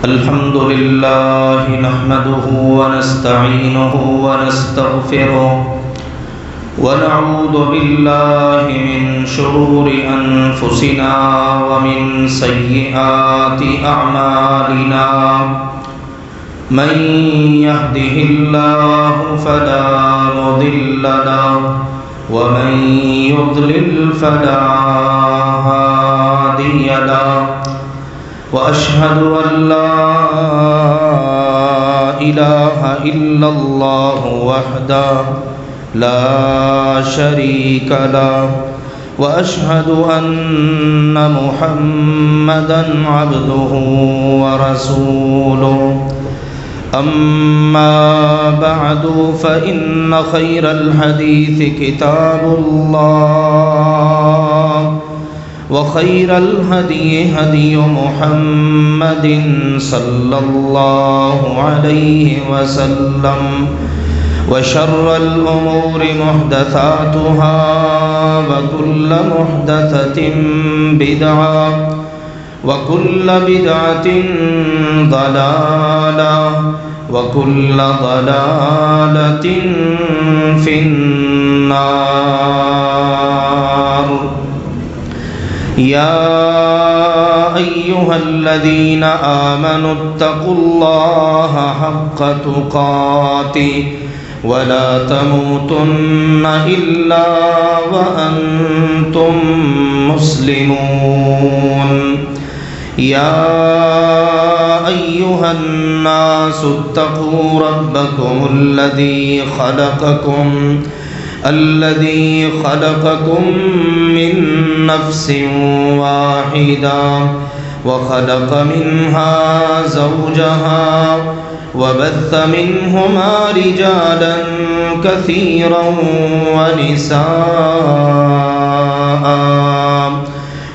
الحمد لله نحمده ونستعينه ونستغفره ونعوذ بالله من شرور أنفسنا ومن سيئات أعمالنا من يهده الله فلا مضل له ومن يضلل فلا هادي له وأشهد أن لا إله إلا الله وحده لا شريك له وأشهد أن محمدًا عبده ورسوله أما بعد فإن خير الحديث كتاب الله وخير الهدي هدي محمد صلى الله عليه وسلم وشر الأمور محدثاتها وكل محدثة بدعة وكل بدعة ضلالة وكل ضلالة في النار. يا أيها الذين آمنوا اتقوا الله حق تقاته ولا تموتن إلا وأنتم مسلمون. يا أيها الناس اتقوا ربكم الذي خلقكم من نفس واحدة وخلق منها زوجها وبث منهما رجالا كثيرا ونساء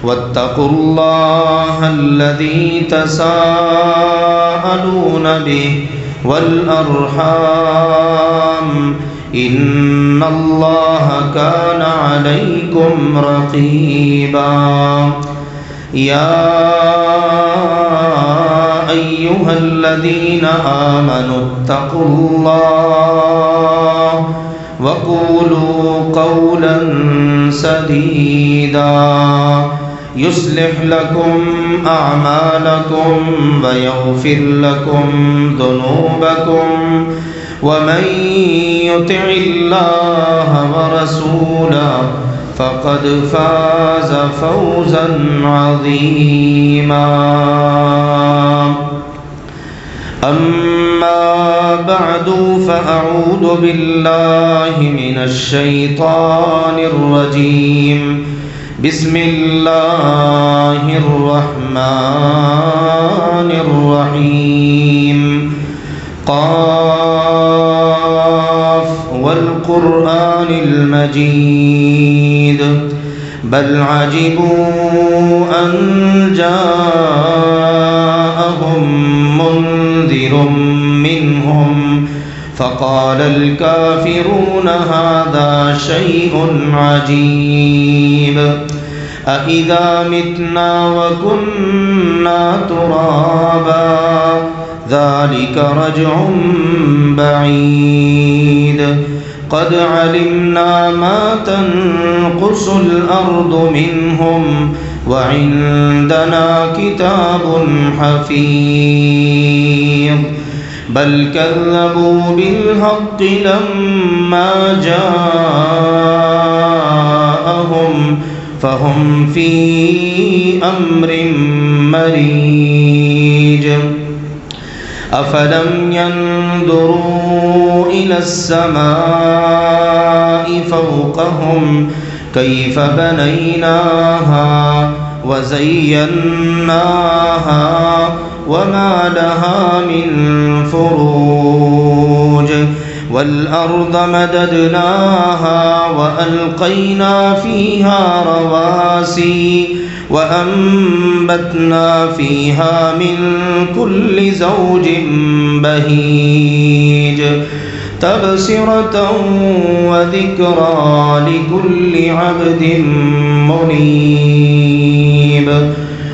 واتقوا الله الذي تساءلون به والأرحام إن الله كان عليكم رقيبا. يا أيها الذين آمنوا اتقوا الله وقولوا قولا سديدا يصلح لكم أعمالكم ويغفر لكم ذنوبكم ومن يطع الله ورسوله فقد فاز فوزا عظيما. أما بعد فأعوذ بالله من الشيطان الرجيم. بسم الله الرحمن الرحيم. قاف والقرآن المجيد بل عجبوا أن جاءهم منذر منهم فقال الكافرون هذا شيء عجيب أإذا متنا وكنا ترابا ذلك رجع بعيد قد علمنا ما تنقص الأرض منهم وعندنا كتاب حفيظ بل كذبوا بالحق لما جاءهم فهم في أمر مريج. أفلم ينظروا إلى السماء فوقهم كيف بنيناها وزيناها وما لها من فروج والأرض مددناها وألقينا فيها رواسي وأنبتنا فيها من كل زوج بهيج تبصرة وذكرى لكل عبد منيب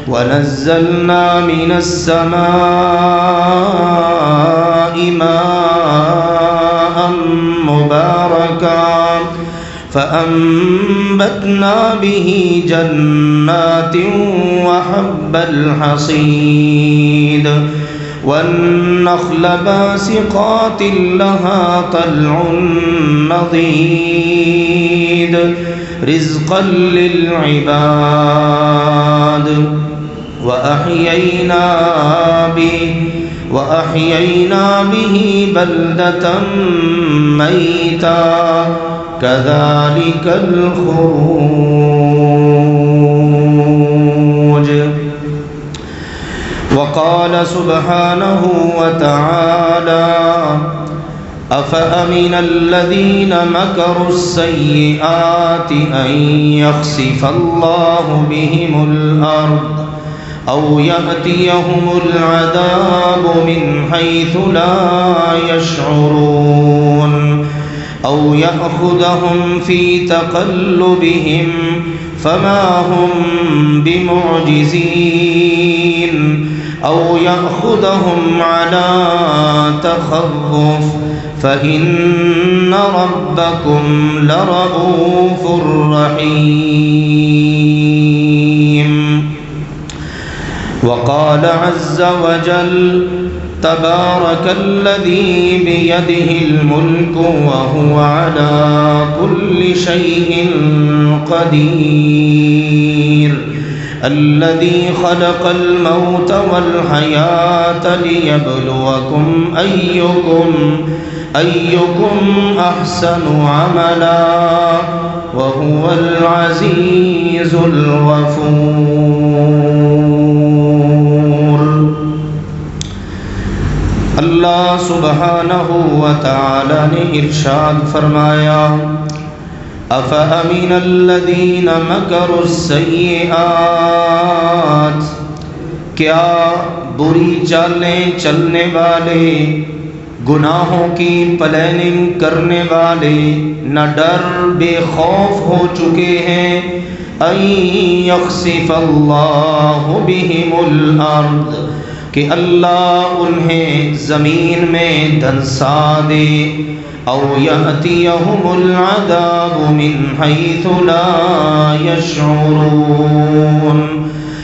ونزلنا من السماء ماء مباركا فأنبتنا به جنات وحب الحصيد والنخل باسقات لها طلع نضيد رزقا للعباد وأحيينا به بلدة ميتا كذلك الخروج. وقال سبحانه وتعالى أفأمن الذين مكروا السيئات أن يخسف الله بهم الأرض أو يأتيهم العذاب من حيث لا يشعرون أو يأخذهم في تقلبهم فما هم بمعجزين أو يأخذهم على تخوف فإن ربكم لرؤوف رحيم. وقال عز وجل تبارك الذي بيده الملك وهو على كل شيء قدير الذي خلق الموت والحياة ليبلوكم أيكم أحسن عملا وهو العزيز الغفور. اللہ سبحانہ وتعالی نے ارشاد فرمایا افأمن الذین مکروا السیئات، کیا بری چالیں چلنے والے، گناہوں کی پلاننگ کرنے والے نہ ڈر بے خوف ہو چکے ہیں ان یخسف اللہ بہم الارض، کہ اللہ انہیں زمین میں دھنسا دے، او یأتیہم العذاب من حیث لا یشعرون،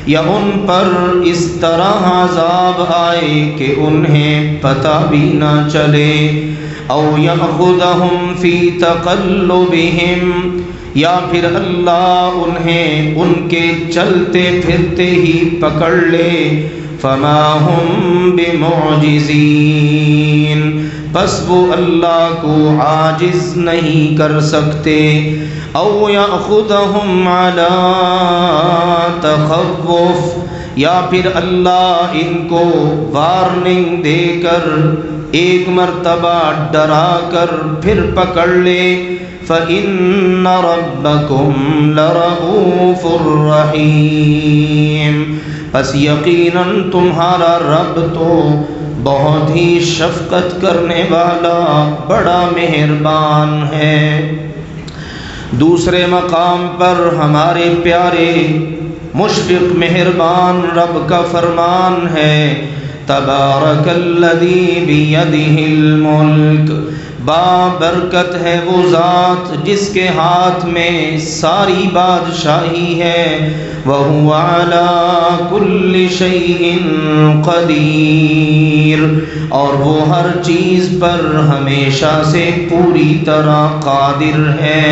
یا ان پر اس طرح عذاب آئے کہ انہیں پتہ بھی نہ چلے، او یأخذہم فی تقلبہم، یا پھر اللہ انہیں ان کے چلتے پھرتے ہی پکڑ لے، فما ہم بمعجزین، پس وہ اللہ کو عاجز نہیں کر سکتے، او یأخذہم علی تخوف، یا پھر اللہ ان کو وارننگ دے کر ایک مرتبہ ڈرا کر پھر پکڑ لے، فإن ربکم لرؤوف رحیم، پس یقیناً تمہارا رب تو بہت ہی شفقت کرنے والا بڑا مہربان ہے۔ دوسرے مقام پر ہمارے پیارے مشفق مہربان رب کا فرمان ہے تبارک الذی بیدہ الملک، بابرکت ہے وہ ذات جس کے ہاتھ میں ساری بادشاہی ہے، وَهُوَ عَلَى كُلِّ شَيْءٍ قَدِيرٌ، اور وہ ہر چیز پر ہمیشہ سے پوری طرح قادر ہے۔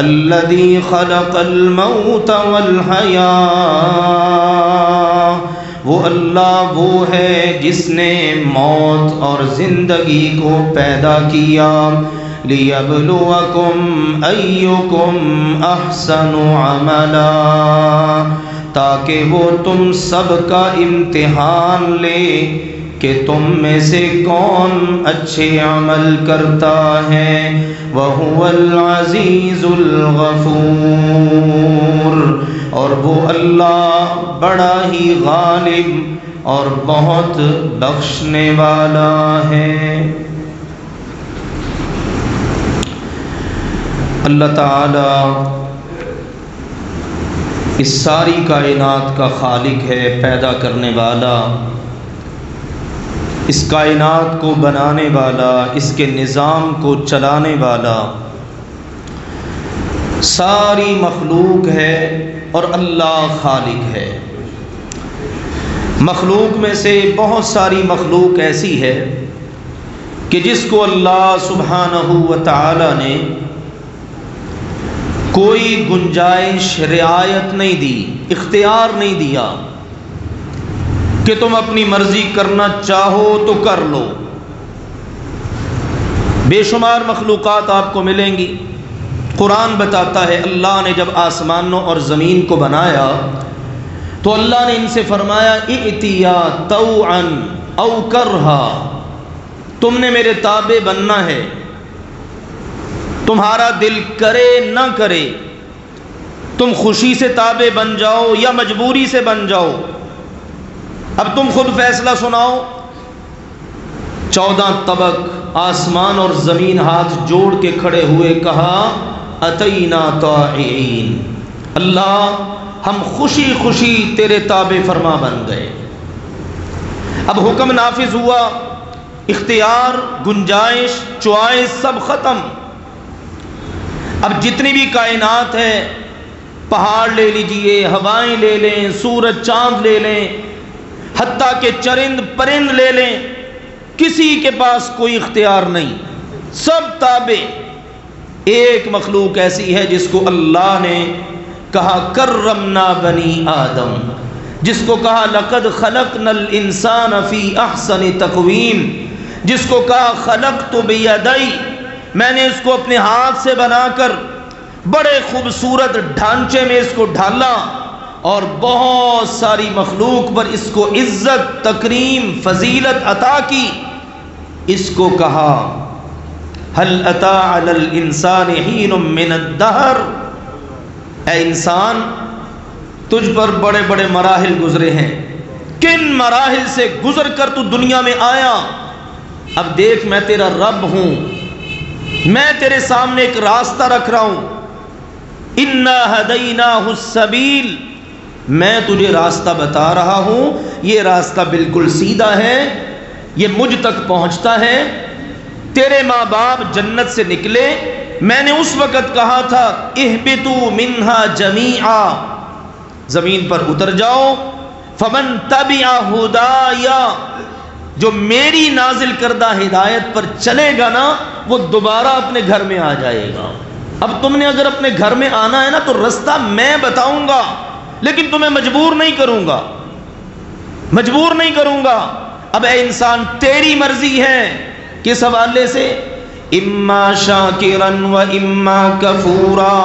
الَّذِي خَلَقَ الْمَوْتَ وَالْحَيَاةَ، وہ اللہ وہ ہے جس نے موت اور زندگی کو پیدا کیا، لِيَبْلُوَكُمْ أَيُّكُمْ أَحْسَنُ عَمَلًا، تاکہ وہ تم سب کا امتحان لے کہ تم میں سے کون اچھے عمل کرتا ہے، وَهُوَ الْعَزِيزُ الْغَفُورُ، اور وہ اللہ بڑا ہی غالب اور بہت بخشنے والا ہے۔ اللہ تعالی اس ساری کائنات کا خالق ہے، پیدا کرنے والا، اس کائنات کو بنانے والا، اس کے نظام کو چلانے والا، ساری مخلوق ہے اور اللہ خالق ہے۔ مخلوق میں سے بہت ساری مخلوق ایسی ہے کہ جس کو اللہ سبحانہ و تعالی نے کوئی گنجائش، رعایت نہیں دی، اختیار نہیں دیا کہ تم اپنی مرضی کرنا چاہو تو کر لو۔ بے شمار مخلوقات آپ کو ملیں گی۔ قرآن بتاتا ہے اللہ نے جب آسمانوں اور زمین کو بنایا تو اللہ نے ان سے فرمایا ائتیا طوعا او کرہا، تم نے میرے تابع بننا ہے، تمہارا دل کرے نہ کرے، تم خوشی سے تابع بن جاؤ یا مجبوری سے بن جاؤ، اب تم خود فیصلہ سناؤ۔ 14 طبق آسمان اور زمین ہاتھ جوڑ کے کھڑے ہوئے، کہا اتینا طاعین، اللہ ہم خوشی خوشی تیرے تابع فرما بن گئے۔ اب حکم نافذ ہوا، اختیار، گنجائش، چوائس سب ختم۔ اب جتنی بھی کائنات ہے، پہاڑ لے لیجئے، ہوائیں لے لیں، سورج چاند لے لیں، حتیٰ کہ چرند پرند لے لیں، کسی کے پاس کوئی اختیار نہیں، سب تابع۔ ایک مخلوق ایسی ہے جس کو اللہ نے کہا کرمنا بنی آدم، جس کو کہا لقد خلقنا الانسان فی احسن تقویم، جس کو کہا خلقت بیدی، میں نے اس کو اپنے ہاتھ سے بنا کر بڑے خوبصورت ڈھانچے میں اس کو ڈھالا، اور بہت ساری مخلوق پر اس کو عزت، تکریم، فضیلت عطا کی۔ اس کو کہا هل اتى على الانسان حين من الدهر، اے انسان تجھ پر بڑے بڑے مراحل گزرے ہیں، کن مراحل سے گزر کر تو دنیا میں آیا، اب دیکھ میں تیرا رب ہوں، میں تیرے سامنے ایک راستہ رکھ رہا ہوں، انا ہدیناہ السبیل، میں تجھے راستہ بتا رہا ہوں، یہ راستہ بالکل سیدھا ہے، یہ مجھ تک پہنچتا ہے۔ تیرے ماں باپ جنت سے نکلے، میں نے اس وقت کہا تھا اہبطوا منہا جمیعا، زمین پر اتر جاؤ، فمن تبع ہدایا، جو میری نازل کردہ ہدایت پر چلے گا نا وہ دوبارہ اپنے گھر میں آ جائے گا۔ اب تم نے اگر اپنے گھر میں آنا ہے نا تو رستہ میں بتاؤں گا، لیکن تمہیں مجبور نہیں کروں گا، مجبور نہیں کروں گا۔ اب اے انسان تیری مرضی ہے، کس حوالے سے؟ اما شاکرا و اما کفورا،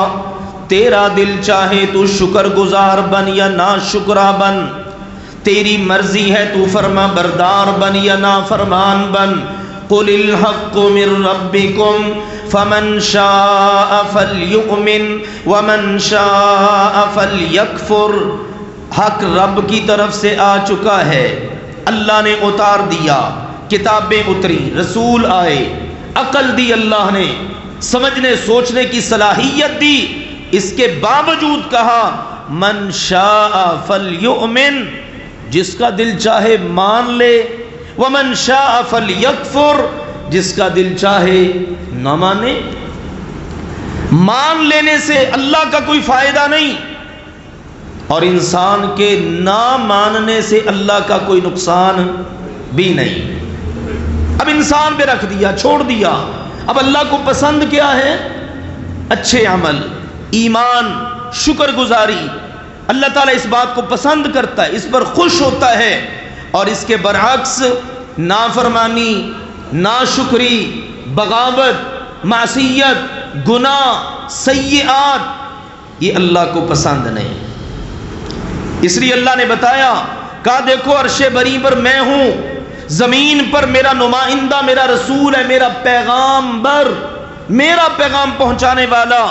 تیرا دل چاہے تو شکر گزار بن یا ناشکرا بن، تیری مرضی ہے تو فرما بردار بن یا نافرمان بن۔ قل الحق من ربکم فمن شاء فلیؤمن ومن شاء فلیکفر، حق رب کی طرف سے آ چکا ہے، اللہ نے اتار دیا، کتابیں اتری، رسول آئے، عقل دی اللہ نے، سمجھنے سوچنے کی صلاحیت دی، اس کے باوجود کہا من شاء فلیؤمن، جس کا دل چاہے مان لے، ومن شاء فلیکفر، جس کا دل چاہے نہ مانے۔ مان لینے سے اللہ کا کوئی فائدہ نہیں، اور انسان کے نہ ماننے سے اللہ کا کوئی نقصان بھی نہیں۔ اب انسان پہ رکھ دیا، چھوڑ دیا۔ اب اللہ کو پسند کیا ہے؟ اچھے عمل، ایمان، شکر گزاری۔ اللہ تعالیٰ اس بات کو پسند کرتا ہے، اس پر خوش ہوتا ہے، اور اس کے برعکس نافرمانی، ناشکری، بغاوت، معصیت، گناہ، سیئات، یہ اللہ کو پسند نہیں۔ اس لیے اللہ نے بتایا، کہا دیکھو عرش بری پر میں ہوں، زمین پر میرا نمائندہ، میرا رسول ہے، میرا پیغامبر، میرا پیغام پہنچانے والا،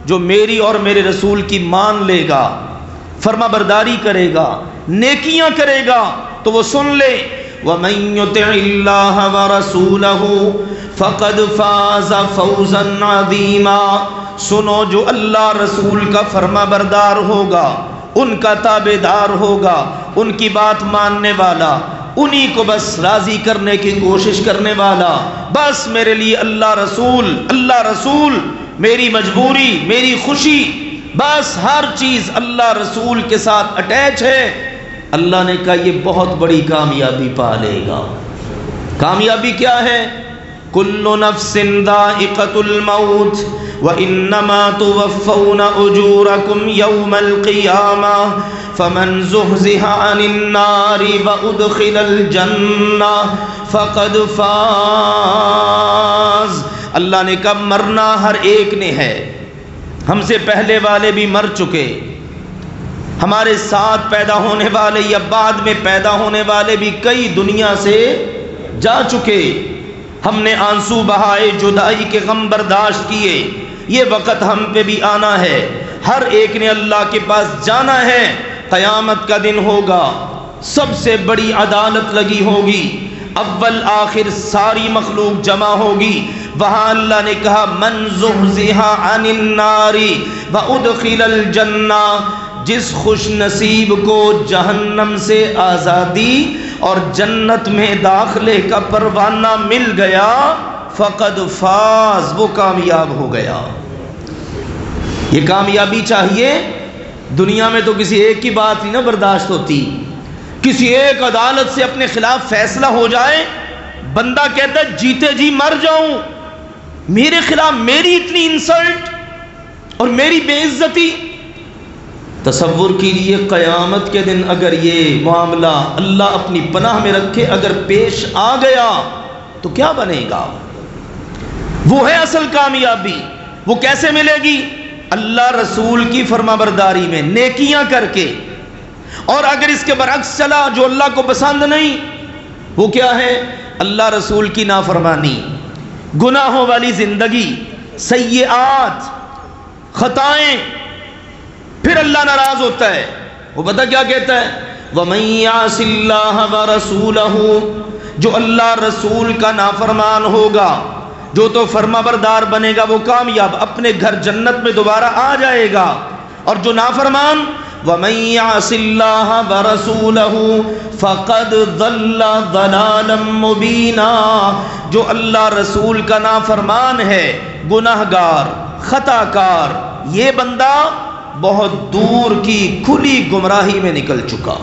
جو میری اور میرے رسول کی مان لے گا، فرما برداری کرے گا، نیکیاں کرے گا، تو وہ سن لے وَمَن يُطِعِ اللَّهَ وَرَسُولَهُ فَقَدْ فَازَ فَوْزًا عَظِيمًا، سنو جو اللہ رسول کا فرما بردار ہوگا ان کا تابعدار ہوگا، ان کی بات ماننے والا، انہی کو بس راضی کرنے کی کوشش کرنے والا. بس میرے لیے اللہ رسول میری مجبوری، میری خوشی، بس ہر چیز اللہ رسول کے ساتھ اٹیچ ہے. اللہ نے کہا یہ بہت بڑی کامیابی پا لے گا. کامیابی کیا ہے؟ کل نفس ذائقۃ الموت وانما توفون اجورکم یوم القیامہ فمن زحزح عن النار وادخل الجنہ فقد فاز. اللہ نے کہا مرنا ہر ایک نے ہے. ہم سے پہلے والے بھی مر چکے، ہمارے ساتھ پیدا ہونے والے یا بعد میں پیدا ہونے والے بھی کئی دنیا سے جا چکے. ہم نے آنسو بہائے، جدائی کے غم برداشت کیے. یہ وقت ہم پہ بھی آنا ہے. ہر ایک نے اللہ کے پاس جانا ہے. قیامت کا دن ہوگا، سب سے بڑی عدالت لگی ہوگی، اول آخر ساری مخلوق جمع ہوگی. وہاں اللہ نے کہا من زحزح عن النار وادخل الجنہ، جس خوش نصیب کو جہنم سے آزادی اور جنت میں داخلے کا پروانہ مل گیا، فقد فاز، وہ کامیاب ہو گیا. یہ کامیابی چاہیے. دنیا میں تو کسی ایک کی بات نہیں نا برداشت ہوتی. کسی ایک عدالت سے اپنے خلاف فیصلہ ہو جائے، بندہ کہتا ہے جیتے جی مر جاؤں، میرے خلاف میری اتنی انسلٹ اور میری بے عزتی. تصور کیجیے قیامت کے دن اگر یہ معاملہ اللہ اپنی پناہ میں رکھے اگر پیش آ گیا تو کیا بنے گا؟ وہ ہے اصل کامیابی. وہ کیسے ملے گی؟ اللہ رسول کی فرما برداری میں، نیکیاں کر کے. اور اگر اس کے برعکس چلا جو اللہ کو پسند نہیں، وہ کیا ہے؟ اللہ رسول کی نافرمانی، گناہوں والی زندگی، سیئات، خطائیں. پھر اللہ ناراض ہوتا ہے. وہ پتہ کیا کہتا ہے؟ وَمَن يَعْصِ اللَّهَ وَرَسُولَهُ، جو اللہ رسول کا نافرمان ہوگا، جو تو فرما بردار بنے گا وہ کامیاب، اپنے گھر جنت میں دوبارہ آ جائے گا. اور جو نافرمان وَمَن يَعْصِ اللَّهَ وَرَسُولَهُ فَقَدْ ضَلَّ ضَلَالًا مُبِينًا، جو اللہ رسول کا نافرمان ہے، گناہگار، خطا کار، یہ بندہ بہت دور کی کھلی گمراہی میں نکل چکا.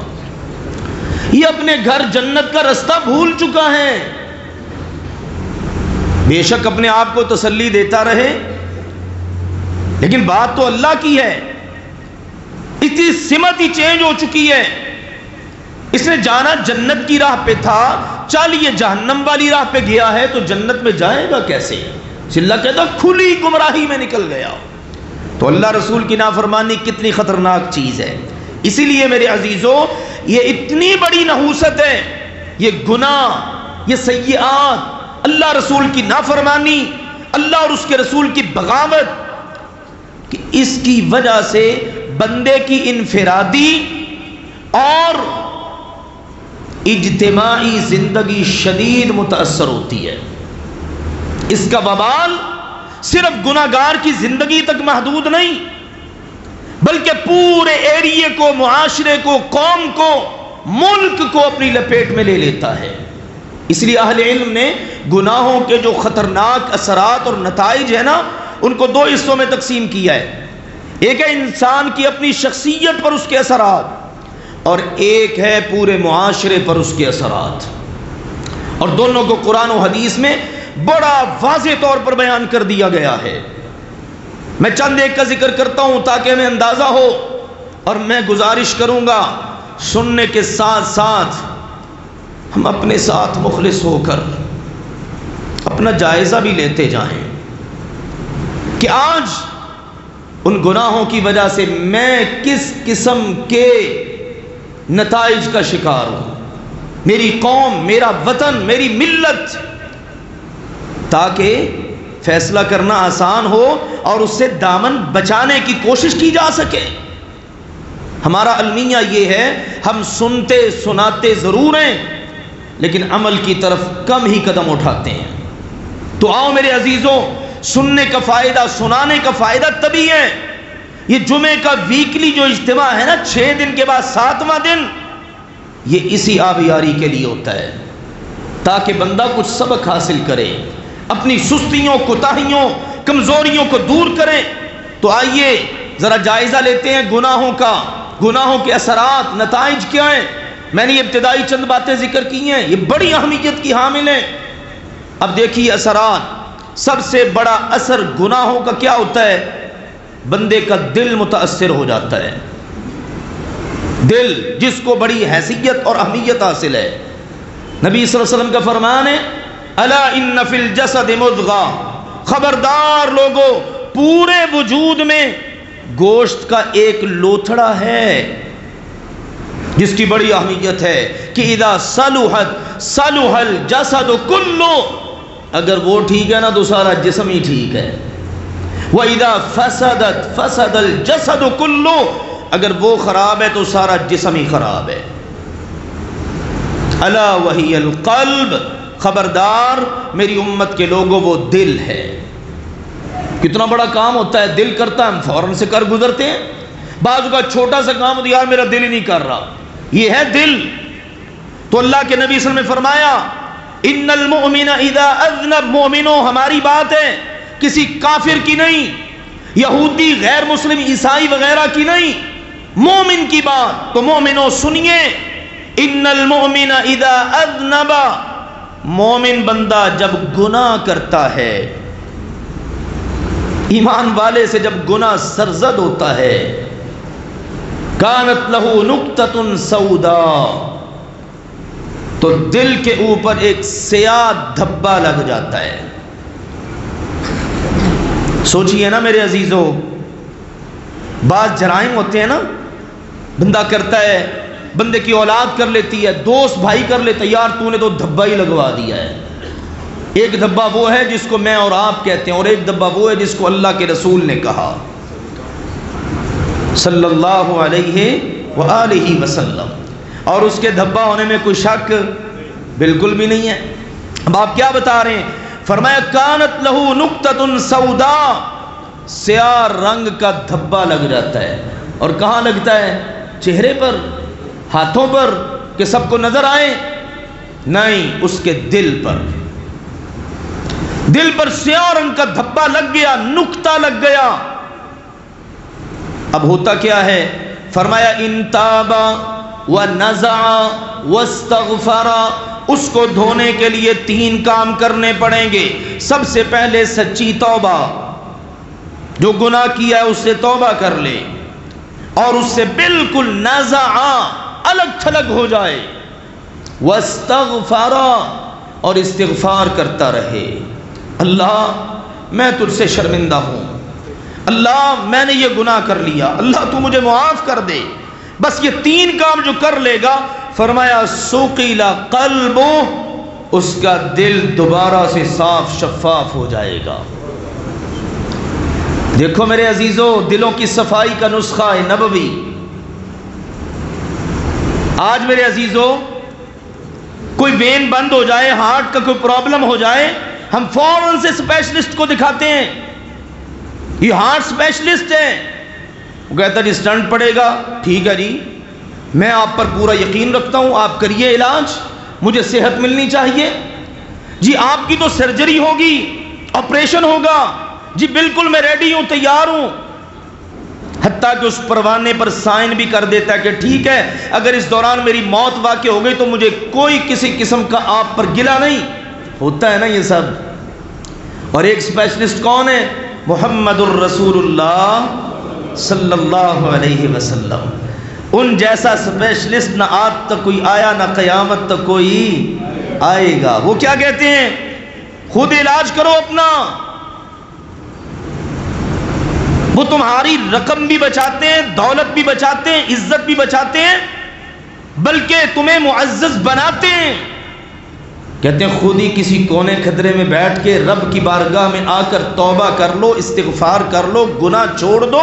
یہ اپنے گھر جنت کا رستہ بھول چکا ہے. بے شک اپنے آپ کو تسلی دیتا رہے، لیکن بات تو اللہ کی ہے. اس کی سمت ہی چینج ہو چکی ہے. اس نے جانا جنت کی راہ پہ تھا، چل یہ جہنم والی راہ پہ گیا ہے تو جنت میں جائے گا کیسے؟ اللہ کہتا کھلی گمراہی میں نکل گیا. تو اللہ رسول کی نافرمانی کتنی خطرناک چیز ہے. اسی لیے میرے عزیزوں یہ اتنی بڑی نحوست ہے، یہ گناہ، یہ سیئات، اللہ رسول کی نافرمانی، اللہ اور اس کے رسول کی بغاوت، کہ اس کی وجہ سے بندے کی انفرادی اور اجتماعی زندگی شدید متاثر ہوتی ہے. اس کا وبال صرف گناہگار کی زندگی تک محدود نہیں، بلکہ پورے ایریے کو، معاشرے کو، قوم کو، ملک کو اپنی لپیٹ میں لے لیتا ہے. اس لیے اہل علم نے گناہوں کے جو خطرناک اثرات اور نتائج ہیں نا، ان کو دو حصوں میں تقسیم کیا ہے. ایک ہے انسان کی اپنی شخصیت پر اس کے اثرات، اور ایک ہے پورے معاشرے پر اس کے اثرات. اور دونوں کو قرآن و حدیث میں بڑا واضح طور پر بیان کر دیا گیا ہے. میں چند ایک کا ذکر کرتا ہوں تاکہ ہمیں اندازہ ہو، اور میں گزارش کروں گا سننے کے ساتھ ساتھ ہم اپنے ساتھ مخلص ہو کر اپنا جائزہ بھی لیتے جائیں کہ آج ان گناہوں کی وجہ سے میں کس قسم کے نتائج کا شکار ہوں، میری قوم، میرا وطن، میری ملت، تاکہ فیصلہ کرنا آسان ہو اور اس سے دامن بچانے کی کوشش کی جا سکے. ہمارا المیہ یہ ہے، ہم سنتے سناتے ضرور ہیں لیکن عمل کی طرف کم ہی قدم اٹھاتے ہیں. تو آؤ میرے عزیزوں، سننے کا فائدہ، سنانے کا فائدہ تبھی ہے یہ جمعے کا ویکلی جو اجتماع ہے نا 6 دن کے بعد 7واں دن، یہ اسی آبیاری کے لیے ہوتا ہے، تاکہ بندہ کچھ سبق حاصل کرے، اپنی سستیوں، کوتاہیوں، کمزوریوں کو دور کرے۔ تو آئیے ذرا جائزہ لیتے ہیں گناہوں کا، گناہوں کے اثرات، نتائج کیا ہیں۔ میں نے یہ ابتدائی چند باتیں ذکر کی ہیں، یہ بڑی اہمیت کی حامل ہیں۔ اب دیکھیے اثرات، سب سے بڑا اثر گناہوں کا کیا ہوتا ہے؟ بندے کا دل متاثر ہو جاتا ہے۔ دل جس کو بڑی حیثیت اور اہمیت حاصل ہے، نبی صلی اللہ علیہ وسلم کا فرمان ہے الا ان فی الجسد مضغہ، خبردار لوگو، پورے وجود میں گوشت کا ایک لوتھڑا ہے جس کی بڑی اہمیت ہے کہ اذا صلحت صلح الجسد کلو، اگر وہ ٹھیک ہے نا تو سارا جسم ہی ٹھیک ہے۔ وَإِذَا فَسَدَتْ فَسَدَ الْجَسَدُ كُلُّهُ، اگر وہ خراب ہے تو سارا جسم ہی خراب ہے۔ الا وَهِيَ الْقَلْبُ، خبردار میری امت کے لوگوں، وہ دل ہے۔ کتنا بڑا کام ہوتا ہے، دل کرتا ہے ہم فوراً سے کر گزرتے ہیں۔ بعض کا چھوٹا سا کام ہوتا ہے، یار میرا دل ہی نہیں کر رہا، یہ ہے دل۔ تو اللہ کے نبی صلی اللہ علیہ وسلم نے فرمایا ان المؤمن اذا اذنب، مومنوں ہماری بات ہے، کسی کافر کی نہیں، یہودی، غیر مسلم، عیسائی وغیرہ کی نہیں، مومن کی بات۔ تو مومنوں سنیے، ان المؤمن اذا اذنب، مومن بندہ جب گناہ کرتا ہے، ایمان والے سے جب گناہ سرزد ہوتا ہے، کانت لہ نقطۃ سوداء، تو دل کے اوپر ایک سیاہ دھبا لگ جاتا ہے۔ سوچئے نا میرے عزیزو، بعض جرائم ہوتے ہیں نا، بندہ کرتا ہے، بندے کی اولاد کر لیتی ہے، دوست بھائی کر لیتا ہے، یار تو نے تو دھبا ہی لگوا دیا ہے۔ ایک دھبا وہ ہے جس کو میں اور آپ کہتے ہیں، اور ایک دھبا وہ ہے جس کو اللہ کے رسول نے کہا صلی اللہ علیہ وآلہ وسلم، اور اس کے دھبا ہونے میں کوئی شک بالکل بھی نہیں ہے۔ اب آپ کیا بتا رہے ہیں؟ فرمایا کانت لہو نقطۃ سوداء، سیاہ رنگ کا دھبا لگ جاتا ہے۔ اور کہاں لگتا ہے؟ چہرے پر، ہاتھوں پر، کہ سب کو نظر آئے؟ نہیں، اس کے دل پر، دل پر سیاہ رنگ کا دھبا لگ گیا، نقطہ لگ گیا۔ اب ہوتا کیا ہے؟ فرمایا ان تاب ونزع واستغفر، اس کو دھونے کے لیے 3 کام کرنے پڑیں گے۔ سب سے پہلے سچی توبہ، جو گناہ کیا ہے اس سے توبہ کر لے، اور اس سے بالکل نزع، الگ تھلگ ہو جائے، واستغفر، اور استغفار کرتا رہے، اللہ میں تجھ سے شرمندہ ہوں، اللہ میں نے یہ گناہ کر لیا، اللہ تو مجھے معاف کر دے۔ بس یہ 3 کام جو کر لے گا، فرمایا سقیل قلبہ، اس کا دل دوبارہ سے صاف شفاف ہو جائے گا۔ دیکھو میرے عزیزو، دلوں کی صفائی کا نسخہ ہے نبوی۔ آج میرے عزیزو، کوئی وین بند ہو جائے، ہارٹ کا کوئی پرابلم ہو جائے، ہم فوراً سے اسپیشلسٹ کو دکھاتے ہیں، یہ ہارٹ اسپیشلسٹ ہے، وہ کہتا ہے جی سٹنٹ پڑے گا، ٹھیک ہے جی، میں آپ پر پورا یقین رکھتا ہوں، آپ کریے علاج، مجھے صحت ملنی چاہیے، جی آپ کی تو سرجری ہوگی، آپریشن ہوگا، جی بالکل میں ریڈی ہوں، تیار ہوں، حتیٰ کہ اس پروانے پر سائن بھی کر دیتا ہے کہ ٹھیک ہے، اگر اس دوران میری موت واقع ہو گئی تو مجھے کوئی کسی قسم کا آپ پر گلہ نہیں ہوتا ہے نا یہ سب۔ اور ایک اسپیشلسٹ کون ہے؟ محمد الرسول اللہ صلی اللہ علیہ وسلم۔ ان جیسا اسپیشلسٹ نہ آج تک کوئی آیا، نہ قیامت تک کوئی آئے گا۔ وہ کیا کہتے ہیں؟ خود علاج کرو اپنا، وہ تمہاری رقم بھی بچاتے ہیں، دولت بھی بچاتے ہیں، عزت بھی بچاتے ہیں، بلکہ تمہیں معزز بناتے ہیں۔ کہتے ہیں خود ہی کسی کونے خطرے میں بیٹھ کے رب کی بارگاہ میں آ کر توبہ کر لو، استغفار کر لو، گناہ چھوڑ دو،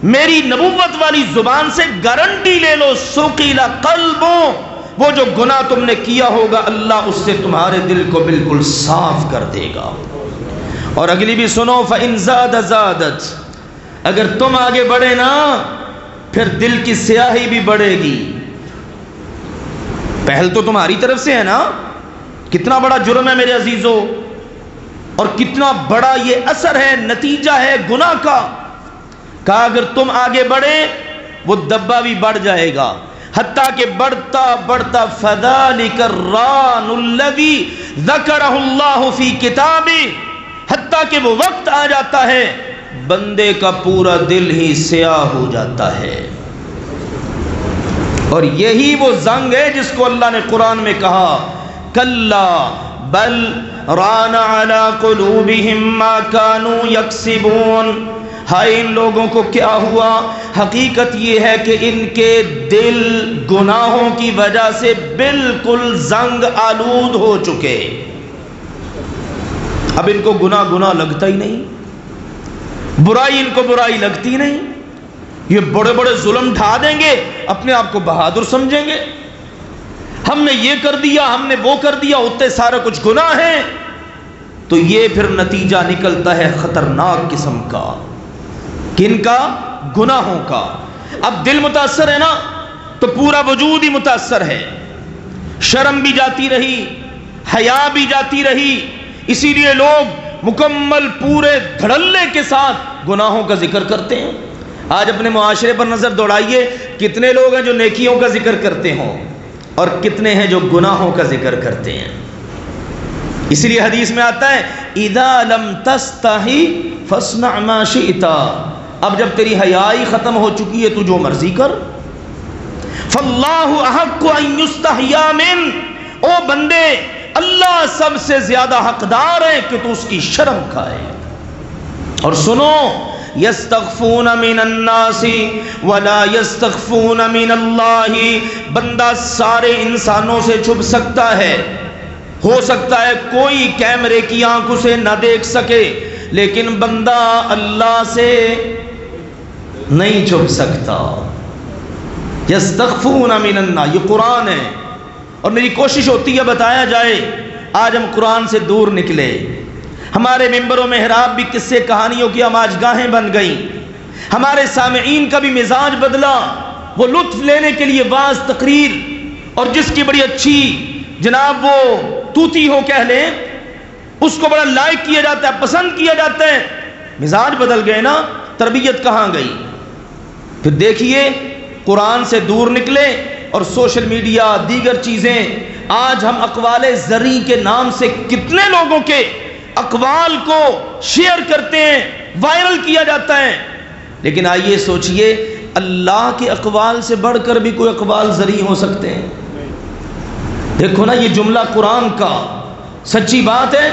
میری نبوت والی زبان سے گارنٹی لے لو، سقیل قلبوں، وہ جو گناہ تم نے کیا ہوگا اللہ اس سے تمہارے دل کو بالکل صاف کر دے گا۔ اور اگلی بھی سنو، فَإِن زَادَ زَادَتْ، اگر تم آگے بڑھے نا پھر دل کی سیاہی بھی بڑھے گی. پہل تو تمہاری طرف سے ہے نا. کتنا بڑا جرم ہے میرے عزیزو، اور کتنا بڑا یہ اثر ہے، نتیجہ ہے گناہ کا. کہا اگر تم آگے بڑھے وہ دبا بھی بڑھ جائے گا، حتیٰ کہ بڑھتا بڑھتا فَذَلِكَ الرَّانُ الَّذِي ذَكَرَهُ اللَّهُ فِي كِتَابِهِ، حتیٰ کہ وہ وقت آ جاتا ہے بندے کا پورا دل ہی سیاہ ہو جاتا ہے. اور یہی وہ زنگ ہے جس کو اللہ نے قرآن میں کہا کَلَّا بَلْ رَانَ عَلَىٰ قُلُوبِهِمْ مَا كَانُوا يَكْسِبُونَ. ہائے ان لوگوں کو کیا ہوا؟ حقیقت یہ ہے کہ ان کے دل گناہوں کی وجہ سے بالکل زنگ آلود ہو چکے. اب ان کو گناہ لگتا ہی نہیں، برائی ان کو برائی لگتی نہیں. یہ بڑے بڑے ظلم ڈھا دیں گے، اپنے آپ کو بہادر سمجھیں گے، ہم نے یہ کر دیا، ہم نے وہ کر دیا، اتنے سارا کچھ گناہ ہے. تو یہ پھر نتیجہ نکلتا ہے خطرناک قسم کا. کن کا؟ گناہوں کا. اب دل متاثر ہے نا تو پورا وجود ہی متاثر ہے. شرم بھی جاتی رہی، حیا بھی جاتی رہی. اسی لیے لوگ مکمل پورے دھڑلے کے ساتھ گناہوں کا ذکر کرتے ہیں. آج اپنے معاشرے پر نظر دوڑائیے، کتنے لوگ ہیں جو نیکیوں کا ذکر کرتے ہوں اور کتنے ہیں جو گناہوں کا ذکر کرتے ہیں. اسی لیے حدیث میں آتا ہے اذا لم تستحی فاصنع ما شئت. اب جب تیری حیائی ختم ہو چکی ہے تو جو مرضی کر. فاللہ احق ان یستحیا من. او بندے، اللہ سب سے زیادہ حقدار ہے کہ تو اس کی شرم کھائے. اور سنو، یستخفون من الناس ولا یستخفون من اللہ. بندہ سارے انسانوں سے چھپ سکتا ہے، ہو سکتا ہے کوئی کیمرے کی آنکھ اسے نہ دیکھ سکے، لیکن بندہ اللہ سے نہیں چھپ سکتا. یستخفون من الناس، یہ قرآن ہے. اور میری کوشش ہوتی ہے بتایا جائے. آج ہم قرآن سے دور نکلے، ہمارے ممبر و محراب بھی قصے کہانیوں کی آماج گاہیں بن گئیں. ہمارے سامعین کا بھی مزاج بدلا. وہ لطف لینے کے لیے بعض تقریر، اور جس کی بڑی اچھی جناب وہ توتی ہو کہہ لیں، اس کو بڑا لائک کیا جاتا ہے، پسند کیا جاتا ہے. مزاج بدل گئے نا، تربیت کہاں گئی؟ پھر دیکھیے قرآن سے دور نکلے اور سوشل میڈیا، دیگر چیزیں. آج ہم اقوال زرعی کے نام سے کتنے لوگوں کے اقوال کو شیئر کرتے ہیں، وائرل کیا جاتا ہے. لیکن آئیے سوچئے، اللہ کے اقوال سے بڑھ کر بھی کوئی اقوال زرعی ہو سکتے ہیں؟ دیکھو نا، یہ جملہ قرآن کا سچی بات ہے.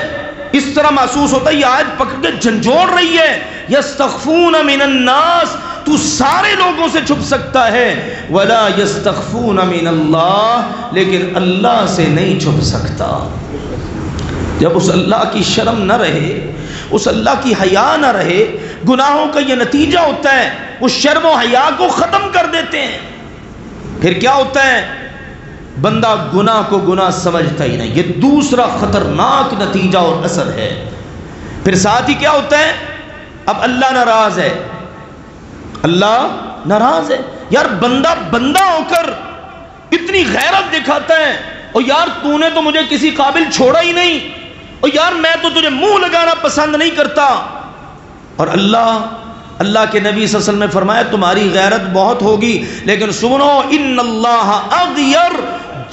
اس طرح محسوس ہوتا ہے یہ آیت پکڑ کے جھنجھوڑ رہی ہے. یستخفون من الناس، تو سارے لوگوں سے چھپ سکتا ہے، ولا یستخفون من اللہ، لیکن اللہ سے نہیں چھپ سکتا. جب اس اللہ کی شرم نہ رہے، اس اللہ کی حیا نہ رہے، گناہوں کا یہ نتیجہ ہوتا ہے، وہ شرم و حیا کو ختم کر دیتے ہیں. پھر کیا ہوتا ہے؟ بندہ گناہ کو گناہ سمجھتا ہی نہیں. یہ دوسرا خطرناک نتیجہ اور اثر ہے. پھر ساتھ ہی کیا ہوتا ہے؟ اب اللہ ناراض ہے، اللہ ناراض ہے. یار بندہ ہو کر اتنی غیرت دکھاتا ہے، اور یار تو نے تو مجھے کسی قابل چھوڑا ہی نہیں، اور یار میں تو تجھے منہ لگانا پسند نہیں کرتا. اور اللہ کے نبی صلی اللہ علیہ وسلم نے فرمایا تمہاری غیرت بہت ہوگی، لیکن سنو، ان اللہ اغیر،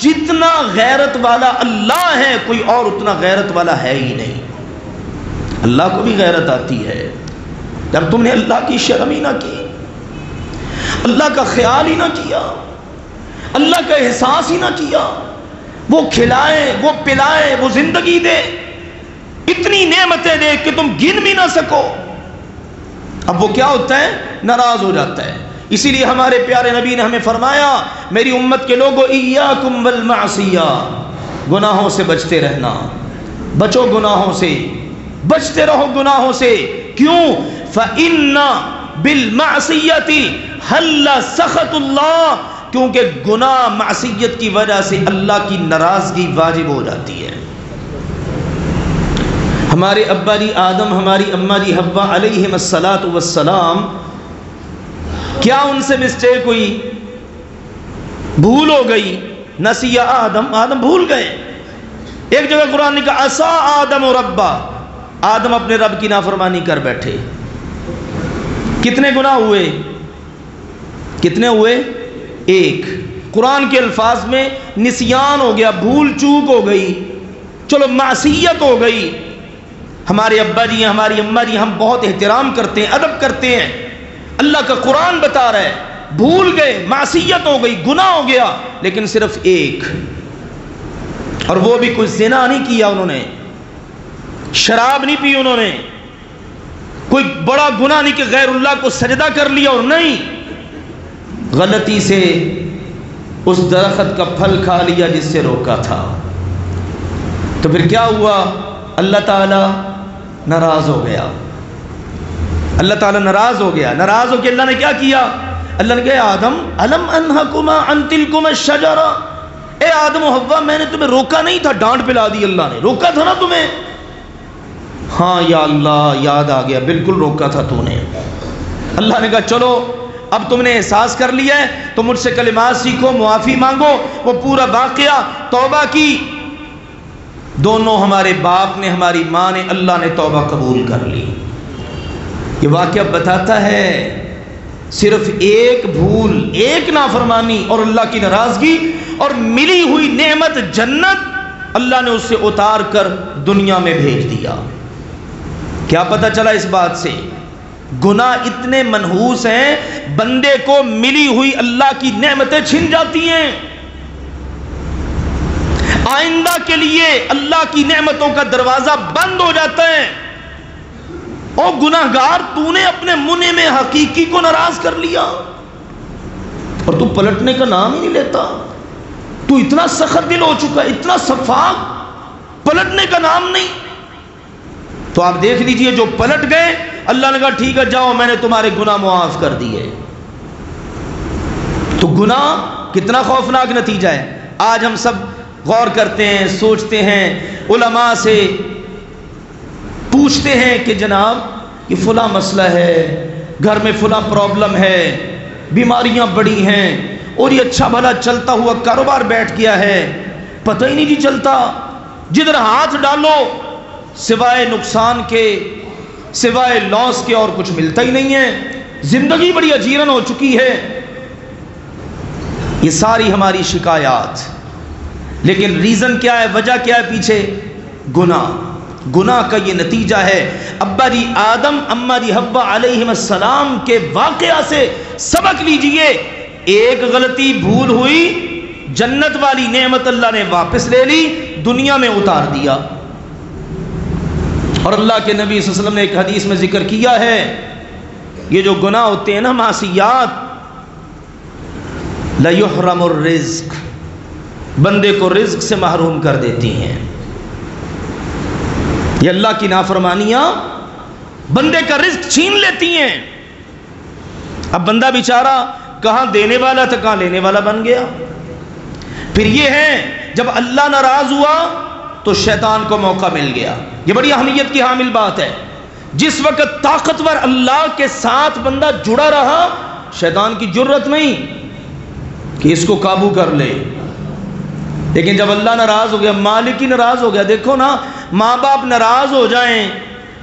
جتنا غیرت والا اللہ ہے کوئی اور اتنا غیرت والا ہے ہی نہیں. اللہ کو بھی غیرت آتی ہے. جب تم نے اللہ کی شرم ہی نہ کی، اللہ کا خیال ہی نہ کیا، اللہ کا احساس ہی نہ کیا، وہ کھلائے، وہ پلائے، وہ زندگی دے، اتنی نعمتیں دے کہ تم گن بھی نہ سکو. اب وہ کیا ہوتا ہے؟ ناراض ہو جاتا ہے. اسی لیے ہمارے پیارے نبی نے ہمیں فرمایا میری امت کے لوگوں ایاکم والمعصیہ، گناہوں سے بچتے رہنا، بچو گناہوں سے، بچتے رہو گناہوں سے. کیوں؟ فَإِنَّ بِالْمَعْصِيَّةِ حَلَّ سَخَطُ اللَّهِ، کیونکہ گناہ معصیت کی وجہ سے اللہ کی ناراضگی واجب ہو جاتی ہے. ہمارے ابا جی آدم، ہماری اماں جی حوا علیہم الصلاۃ والسلام کیا ان سے مسٹیک ہوئی؟ بھول ہو گئی. نسی آدم، آدم بھول گئے. ایک جگہ قرآن نے کہا عصا آدم ربا، آدم اپنے رب کی نافرمانی کر بیٹھے. کتنے گناہ ہوئے؟ کتنے ہوئے؟ ایک. قرآن کے الفاظ میں نسیان ہو گیا، بھول چوک ہو گئی، چلو معصیت ہو گئی. ہمارے ابا جی، ہماری اماں جی، ہم بہت احترام کرتے ہیں، ادب کرتے ہیں. اللہ کا قرآن بتا رہا ہے بھول گئے، معصیت ہو گئی، گناہ ہو گیا، لیکن صرف ایک. اور وہ بھی کوئی زنا نہیں کیا انہوں نے، شراب نہیں پی انہوں نے، کوئی بڑا گناہ نہیں کہ غیر اللہ کو سجدہ کر لیا، اور نہیں، غلطی سے اس درخت کا پھل کھا لیا جس سے روکا تھا. تو پھر کیا ہوا؟ اللہ تعالیٰ ناراض ہو گیا. اللہ تعالیٰ ناراض ہو گیا. ناراض ہو کے اللہ نے کیا کیا؟ اللہ نے کہا آدم الم انہکما عن تلکما الشجرہ، اے آدم و حوا میں نے تمہیں روکا نہیں تھا؟ ڈانٹ پلا دی اللہ نے. روکا تھا نا تمہیں؟ ہاں یا اللہ یاد آ گیا، بالکل روکا تھا تو نے. اللہ نے کہا چلو اب تم نے احساس کر لیا ہے تو مجھ سے کلمات سیکھو، معافی مانگو. وہ پورا واقعہ، توبہ کی. دونوں، ہمارے باپ نے، ہماری ماں نے، اللہ نے توبہ قبول کر لی. یہ واقعہ بتاتا ہے صرف ایک بھول، ایک نافرمانی اور اللہ کی ناراضگی، اور ملی ہوئی نعمت جنت اللہ نے اس سے اتار کر دنیا میں بھیج دیا. کیا پتہ چلا اس بات سے؟ گناہ اتنے منحوس ہیں، بندے کو ملی ہوئی اللہ کی نعمتیں چھن جاتی ہیں. آئندہ کے لیے اللہ کی نعمتوں کا دروازہ بند ہو جاتا ہے. او گناہگار، تو نے اپنے منع میں حقیقی کو ناراض کر لیا اور تو پلٹنے کا نام ہی نہیں لیتا. تو اتنا سخت دل ہو چکا، اتنا شفاق، پلٹنے کا نام نہیں. تو آپ دیکھ لیجئے جو پلٹ گئے اللہ نے کہا ٹھیک ہے جاؤ میں نے تمہارے گناہ معاف کر دیے. تو گناہ کتنا خوفناک نتیجہ ہے. آج ہم سب غور کرتے ہیں، سوچتے ہیں، علماء سے پوچھتے ہیں کہ جناب یہ فلاں مسئلہ ہے، گھر میں فلاں پرابلم ہے، بیماریاں بڑی ہیں، اور یہ اچھا بھلا چلتا ہوا کاروبار بیٹھ گیا ہے، پتہ ہی نہیں جی چلتا. جدھر ہاتھ ڈالو سوائے نقصان کے، سوائے لاس کے اور کچھ ملتا ہی نہیں ہے. زندگی بڑی اجیرن ہو چکی ہے. یہ ساری ہماری شکایات، لیکن ریزن کیا ہے، وجہ کیا ہے پیچھے؟ گناہ. گناہ کا یہ نتیجہ ہے. ابا جی آدم، اماں جی حوا علیہم السلام کے واقعہ سے سبق لیجئے. ایک غلطی بھول ہوئی، جنت والی نعمت اللہ نے واپس لے لی، دنیا میں اتار دیا. اور اللہ کے نبی صلی اللہ علیہ وسلم نے ایک حدیث میں ذکر کیا ہے یہ جو گناہ ہوتے ہیں نا، معصیات، لَيُحْرَمُ الرِّزْقِ، بندے کو رزق سے محروم کر دیتی ہیں. یہ اللہ کی نافرمانیاں بندے کا رزق چھین لیتی ہیں. اب بندہ بیچارہ کہاں دینے والا تھا کہاں لینے والا بن گیا. پھر یہ ہے جب اللہ ناراض ہوا تو شیطان کو موقع مل گیا. یہ بڑی اہمیت کی حامل بات ہے. جس وقت طاقتور اللہ کے ساتھ بندہ جڑا رہا، شیطان کی جرت نہیں کہ اس کو قابو کر لے. لیکن جب اللہ ناراض ہو گیا، مالک ہی ناراض ہو گیا. دیکھو نا، ماں باپ ناراض ہو جائیں،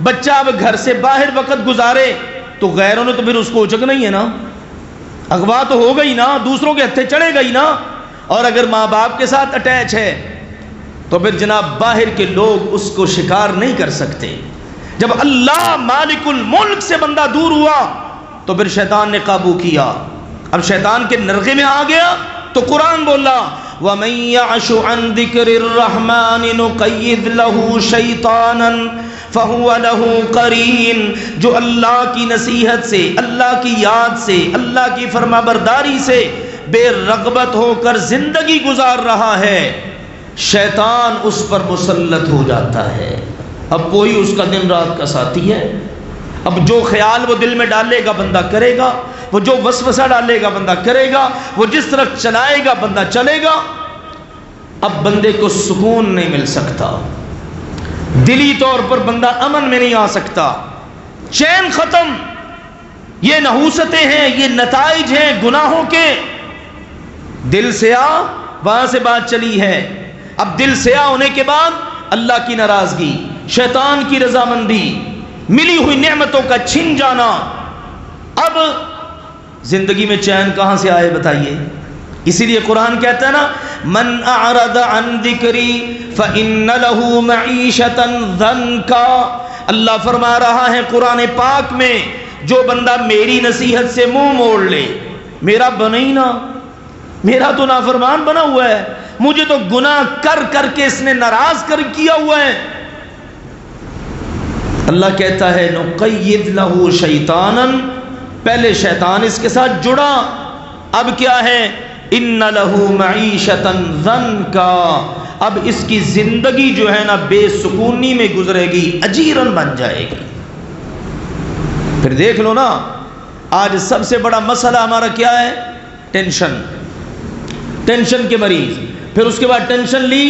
بچہ اب گھر سے باہر وقت گزارے تو غیروں نے تو پھر اس کو اچکنا ہی ہے نا، اغوا تو ہو گئی نا، دوسروں کے ہتھے چڑھے گئی نا. اور اگر ماں باپ کے ساتھ اٹیچ ہے تو پھر جناب باہر کے لوگ اس کو شکار نہیں کر سکتے. جب اللہ مالک الملک سے بندہ دور ہوا تو پھر شیطان نے قابو کیا. اب شیطان کے نرغے میں آ گیا تو قرآن بولا وَمَن يَعْشُ عَن ذِكْرِ الرَّحْمَنِ نُقَيِّضْ لَهُ شَيْطَانًا فَهُوَ لَهُ قَرِينٌ، جو اللہ کی نصیحت سے، اللہ کی یاد سے، اللہ کی فرمانبرداری سے بے رغبت ہو کر زندگی گزار رہا ہے، شیطان اس پر مسلط ہو جاتا ہے. اب وہی اس کا دن رات کا ساتھی ہے. اب جو خیال وہ دل میں ڈالے گا بندہ کرے گا، وہ جو وسوسہ ڈالے گا بندہ کرے گا، وہ جس طرح چلائے گا بندہ چلے گا. اب بندے کو سکون نہیں مل سکتا، دلی طور پر بندہ امن میں نہیں آ سکتا، چین ختم. یہ نحوستیں ہیں، یہ نتائج ہیں گناہوں کے۔ دل سیاہ، وہاں سے بات چلی ہے۔ اب دل سیاہ ہونے کے بعد اللہ کی ناراضگی، شیطان کی رضامندی، ملی ہوئی نعمتوں کا چھن جانا۔ اب زندگی میں چین کہاں سے آئے بتائیے؟ اسی لیے قرآن کہتا ہے نا، من اعرض عن ذکری فإن له معیشة ضنکا۔ اللہ فرما رہا ہے قرآن پاک میں، جو بندہ میری نصیحت سے منہ موڑ لے، میرا بنائی نا، میرا تو نافرمان بنا ہوا ہے، مجھے تو گناہ کر کر کے اس نے ناراض کر کیا ہوا ہے۔ اللہ کہتا ہے نقید لہ شیطانا، پہلے شیطان اس کے ساتھ جڑا، اب کیا ہے؟ ان لہ معیشۃ ضنکا، اب اس کی زندگی جو ہے نا بے سکونی میں گزرے گی، اجیرن بن جائے گی۔ پھر دیکھ لو نا، آج سب سے بڑا مسئلہ ہمارا کیا ہے؟ ٹینشن، ٹینشن کے مریض۔ پھر اس کے بعد ٹینشن لی،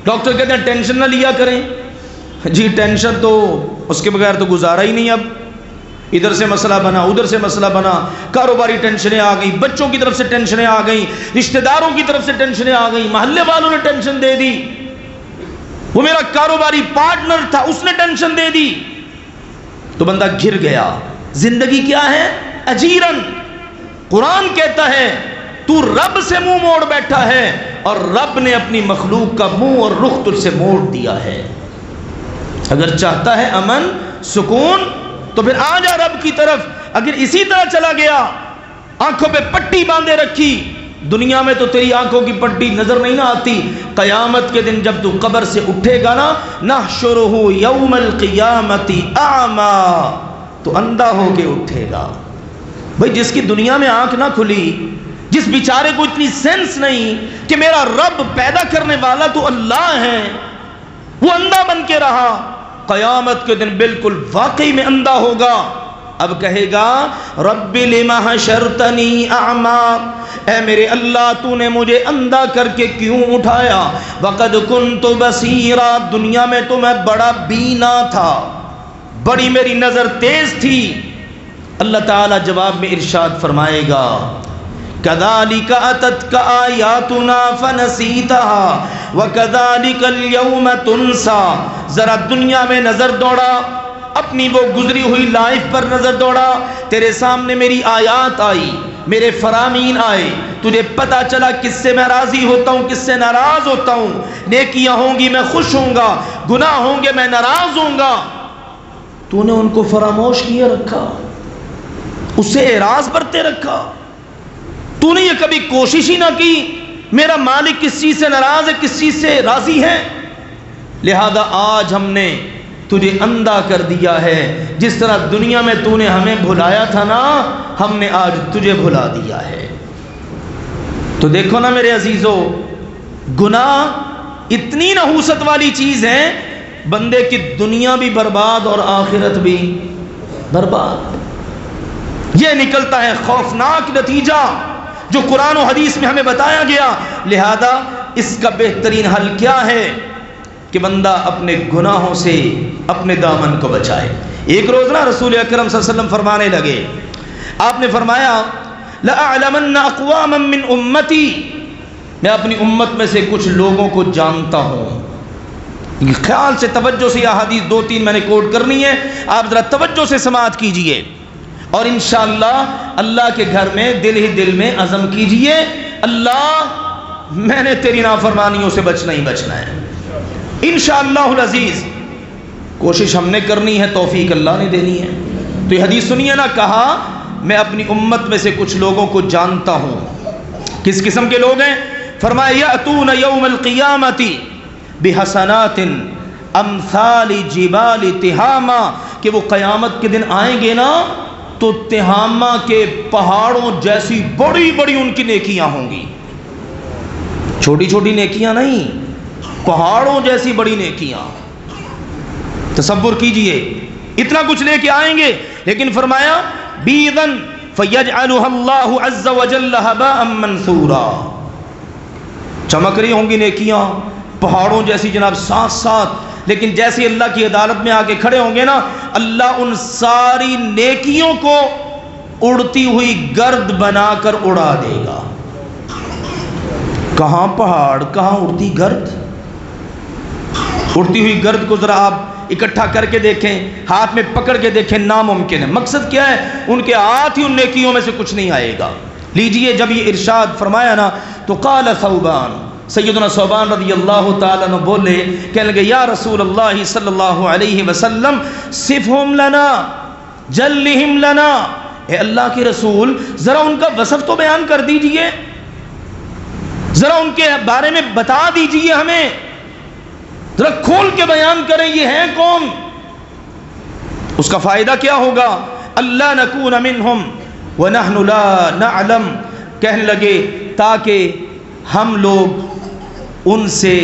ڈاکٹر کہتے ہیں ٹینشن نہ لیا کریں۔ جی ٹینشن تو اس کے بغیر تو گزارا ہی نہیں۔ اب ادھر سے مسئلہ بنا، ادھر سے مسئلہ بنا، کاروباری ٹینشنیں آ گئی، بچوں کی طرف سے ٹینشنیں آ گئی، رشتہ داروں کی طرف سے ٹینشنیں آ گئی، محلے والوں نے ٹینشن دے دی، وہ میرا کاروباری پارٹنر تھا اس نے ٹینشن دے دی، تو بندہ گر گیا۔ زندگی کیا ہے؟ اجیرن۔ قرآن کہتا ہے تو رب سے منہ موڑ بیٹھا ہے، اور رب نے اپنی مخلوق کا منہ اور رخ تجھ سے موڑ دیا ہے۔ اگر چاہتا ہے امن سکون تو پھر آ جا رب کی طرف۔ اگر اسی طرح چلا گیا، آنکھوں پہ پٹی باندھے رکھی، دنیا میں تو تیری آنکھوں کی پٹی نظر نہیں نہ آتی، قیامت کے دن جب تو قبر سے اٹھے گا نا، نحشرہ یوم القیامت اعمی، تو اندھا ہو کے اٹھے گا۔ بھئی جس کی دنیا میں آنکھ نہ کھلی، جس بیچارے کو اتنی سینس نہیں کہ میرا رب پیدا کرنے والا تو اللہ ہے، وہ اندھا بن کے رہا، قیامت کے دن بالکل واقعی میں اندھا ہوگا۔ اب کہے گا رب لما حشرتنی اعمی، اے میرے اللہ تو نے مجھے اندھا کر کے کیوں اٹھایا؟ وقد کنت بصیرا، دنیا میں تو میں بڑا بینا تھا، بڑی میری نظر تیز تھی۔ اللہ تعالیٰ جواب میں ارشاد فرمائے گا کذالک اتتک آیاتنا فنسیتها وکذالک اليوم تنسی۔ ذرا دنیا میں نظر دوڑا، اپنی وہ گزری ہوئی لائف پر نظر دوڑا، تیرے سامنے میری آیات آئی، میرے فرامین آئے، تجھے پتا چلا کس سے میں راضی ہوتا ہوں، کس سے ناراض ہوتا ہوں، نیکیاں ہوں گی میں خوش ہوں گا، گناہ ہوں گے میں ناراض ہوں گا، تو نے ان کو فراموش کیے رکھا، اس سے اعراض برتے رکھا، تو نے یہ کبھی کوشش ہی نہ کی میرا مالک کس چیز سے ناراض ہے، کس چیز سے راضی ہے۔ لہذا آج ہم نے تجھے اندھا کر دیا ہے، جس طرح دنیا میں تو نے ہمیں بھلایا تھا نا، ہم نے آج تجھے بھلا دیا ہے۔ تو دیکھو نا میرے عزیزو، گناہ اتنی نحوست والی چیز ہے، بندے کی دنیا بھی برباد اور آخرت بھی برباد۔ یہ نکلتا ہے خوفناک نتیجہ جو قرآن و حدیث میں ہمیں بتایا گیا۔ لہذا اس کا بہترین حل کیا ہے کہ بندہ اپنے گناہوں سے اپنے دامن کو بچائے۔ ایک روز نا رسول اکرم صلی اللہ علیہ وسلم فرمانے لگے، آپ نے فرمایا لَأَعْلَمَنَّ أَقْوَامًا مِّنْ أُمَّتِي، میں اپنی امت میں سے کچھ لوگوں کو جانتا ہوں۔ خیال سے توجہ سے یہ حدیث دو تین میں نے کوٹ کرنی ہے، آپ ذرا توجہ سے سماعت کیجئے، اور انشاءاللہ اللہ کے گھر میں دل ہی دل میں عزم کیجئے اللہ میں نے تیری نافرمانیوں سے بچنا ہی بچنا ہے انشاءاللہ العزیز۔ کوشش ہم نے کرنی ہے، توفیق اللہ نے دینی ہے۔ تو یہ حدیث سنیے نا، کہا میں اپنی امت میں سے کچھ لوگوں کو جانتا ہوں۔ کس قسم کے لوگ ہیں؟ فرمایا یأتون یوم القیامت بحسنات امثال جبال تہامہ، کہ وہ قیامت کے دن آئیں گے نا تو تہامہ کے پہاڑوں جیسی بڑی بڑی ان کی نیکیاں ہوں گی، چھوٹی چھوٹی نیکیاں نہیں، پہاڑوں جیسی بڑی نیکیاں۔ تصور کیجئے اتنا کچھ لے کے آئیں گے، لیکن فرمایا بیضاً فیجعلها اللہ عز وجل ہباء منثورا، چمک رہی ہوں گی نیکیاں پہاڑوں جیسی جناب ساتھ ساتھ، لیکن جیسے اللہ کی عدالت میں آ کے کھڑے ہوں گے نا، اللہ ان ساری نیکیوں کو اڑتی ہوئی گرد بنا کر اڑا دے گا۔ کہاں پہاڑ، کہاں اڑتی گرد؟ اڑتی ہوئی گرد کو ذرا آپ اکٹھا کر کے دیکھیں، ہاتھ میں پکڑ کے دیکھیں، ناممکن ہے۔ مقصد کیا ہے؟ ان کے ہاتھ ہی ان نیکیوں میں سے کچھ نہیں آئے گا۔ لیجئے جب یہ ارشاد فرمایا نا تو قال ثوبان، سیدنا ثوبان رضی اللہ تعالیٰ عنہ بولے، کہنے لگے یا رسول اللہ صلی اللہ علیہ وسلم صفہم لنا جلہم لنا، اے اللہ کے رسول ذرا ان کا وصف تو بیان کر دیجئے، ذرا ان کے بارے میں بتا دیجئے ہمیں، ذرا کھول کے بیان کریں یہ ہیں کون۔ اس کا فائدہ کیا ہوگا؟ اللہ نکون منہم ونحن لا نعلم، کہنے لگے تاکہ ہم لوگ ان سے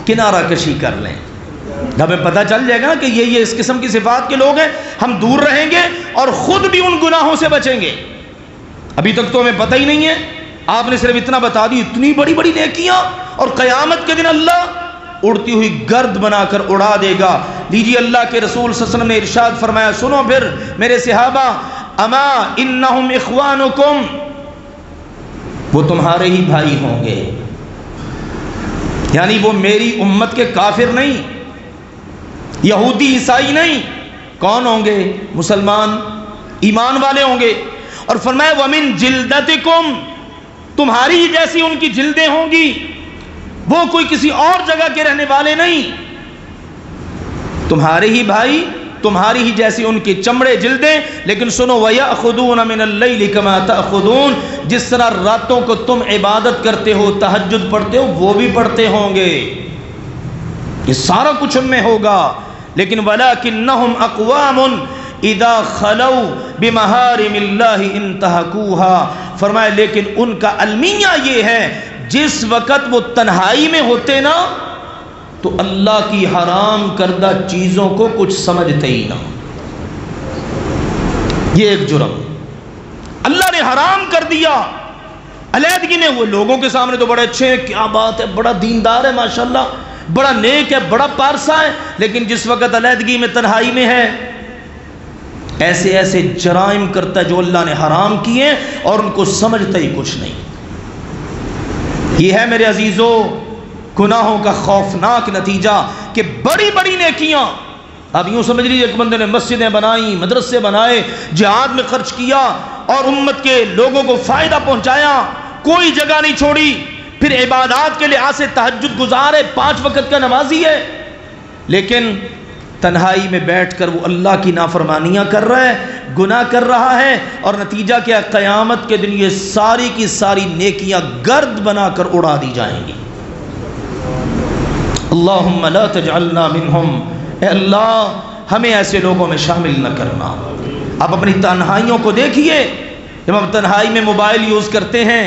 کنارہ کشی کر لیں، ہمیں پتہ چل جائے گا نا کہ یہ اس قسم کی صفات کے لوگ ہیں، ہم دور رہیں گے اور خود بھی ان گناہوں سے بچیں گے۔ ابھی تک تو ہمیں پتہ ہی نہیں ہے، آپ نے صرف اتنا بتا دی، اتنی بڑی بڑی نیکیاں، اور قیامت کے دن اللہ اڑتی ہوئی گرد بنا کر اڑا دے گا۔ لیجیے اللہ کے رسول صلی اللہ علیہ وسلم نے ارشاد فرمایا، سنو پھر میرے صحابہ، اما انہم اخوانکم، وہ تمہارے ہی بھائی ہوں گے، یعنی وہ میری امت کے کافر نہیں، یہودی عیسائی نہیں، کون ہوں گے؟ مسلمان ایمان والے ہوں گے۔ اور فرمایا وَمِن جِلْدَتِكُمْ، تمہاری ہی جیسی ان کی جلدیں ہوں گی، وہ کوئی کسی اور جگہ کے رہنے والے نہیں، تمہارے ہی بھائی، تمہاری ہی جیسی ان کی چمڑے جلدیں۔ لیکن سنو وَيَأْخُذُونَ مِنَ اللَّيْلِ كَمَا تَأْخُذُونَ، جس طرح راتوں کو تم عبادت کرتے ہو، تہجد پڑھتے ہو، وہ بھی پڑھتے ہوں گے، یہ سارا کچھ ان میں ہوگا۔ لیکن وَلَكِنَّهُمْ أَقْوَامٌ اِذَا خَلَوْا بِمَحَارِمِ اللَّهِ انْتَهَكُوهَا، فرمایا لیکن ان کا المیہ یہ ہے، جس وقت وہ تنہائی میں ہوتے نا تو اللہ کی حرام کردہ چیزوں کو کچھ سمجھتے ہی نہ، یہ ایک جرم اللہ نے حرام کر دیا۔ علیحدگی میں وہ لوگوں کے سامنے تو بڑے اچھے ہیں، کیا بات ہے، بڑا دیندار ہے ماشاءاللہ، بڑا نیک ہے، بڑا پارسا ہے، لیکن جس وقت علیحدگی میں تنہائی میں ہے ایسے ایسے جرائم کرتا ہے جو اللہ نے حرام کیے اور ان کو سمجھتا ہی کچھ نہیں۔ یہ ہے میرے عزیزو گناہوں کا خوفناک نتیجہ کہ بڑی بڑی نیکیاں، اب یوں سمجھ لیجیے ایک بندے نے مسجدیں بنائیں، مدرسے بنائے، جہاد میں خرچ کیا اور امت کے لوگوں کو فائدہ پہنچایا، کوئی جگہ نہیں چھوڑی، پھر عبادات کے لحاظ سے تہجد گزارے، 5 وقت کا نمازی ہے، لیکن تنہائی میں بیٹھ کر وہ اللہ کی نافرمانیاں کر رہا ہے، گناہ کر رہا ہے، اور نتیجہ کیا؟ قیامت کے دن یہ ساری کی ساری نیکیاں گرد بنا کر اڑا دی جائیں گی۔ اللہم لا تجعلنا منہم، اے اللہ ہمیں ایسے لوگوں میں شامل نہ کرنا۔ آپ اپنی تنہائیوں کو دیکھیے، جب ہم تنہائی میں موبائل یوز کرتے ہیں،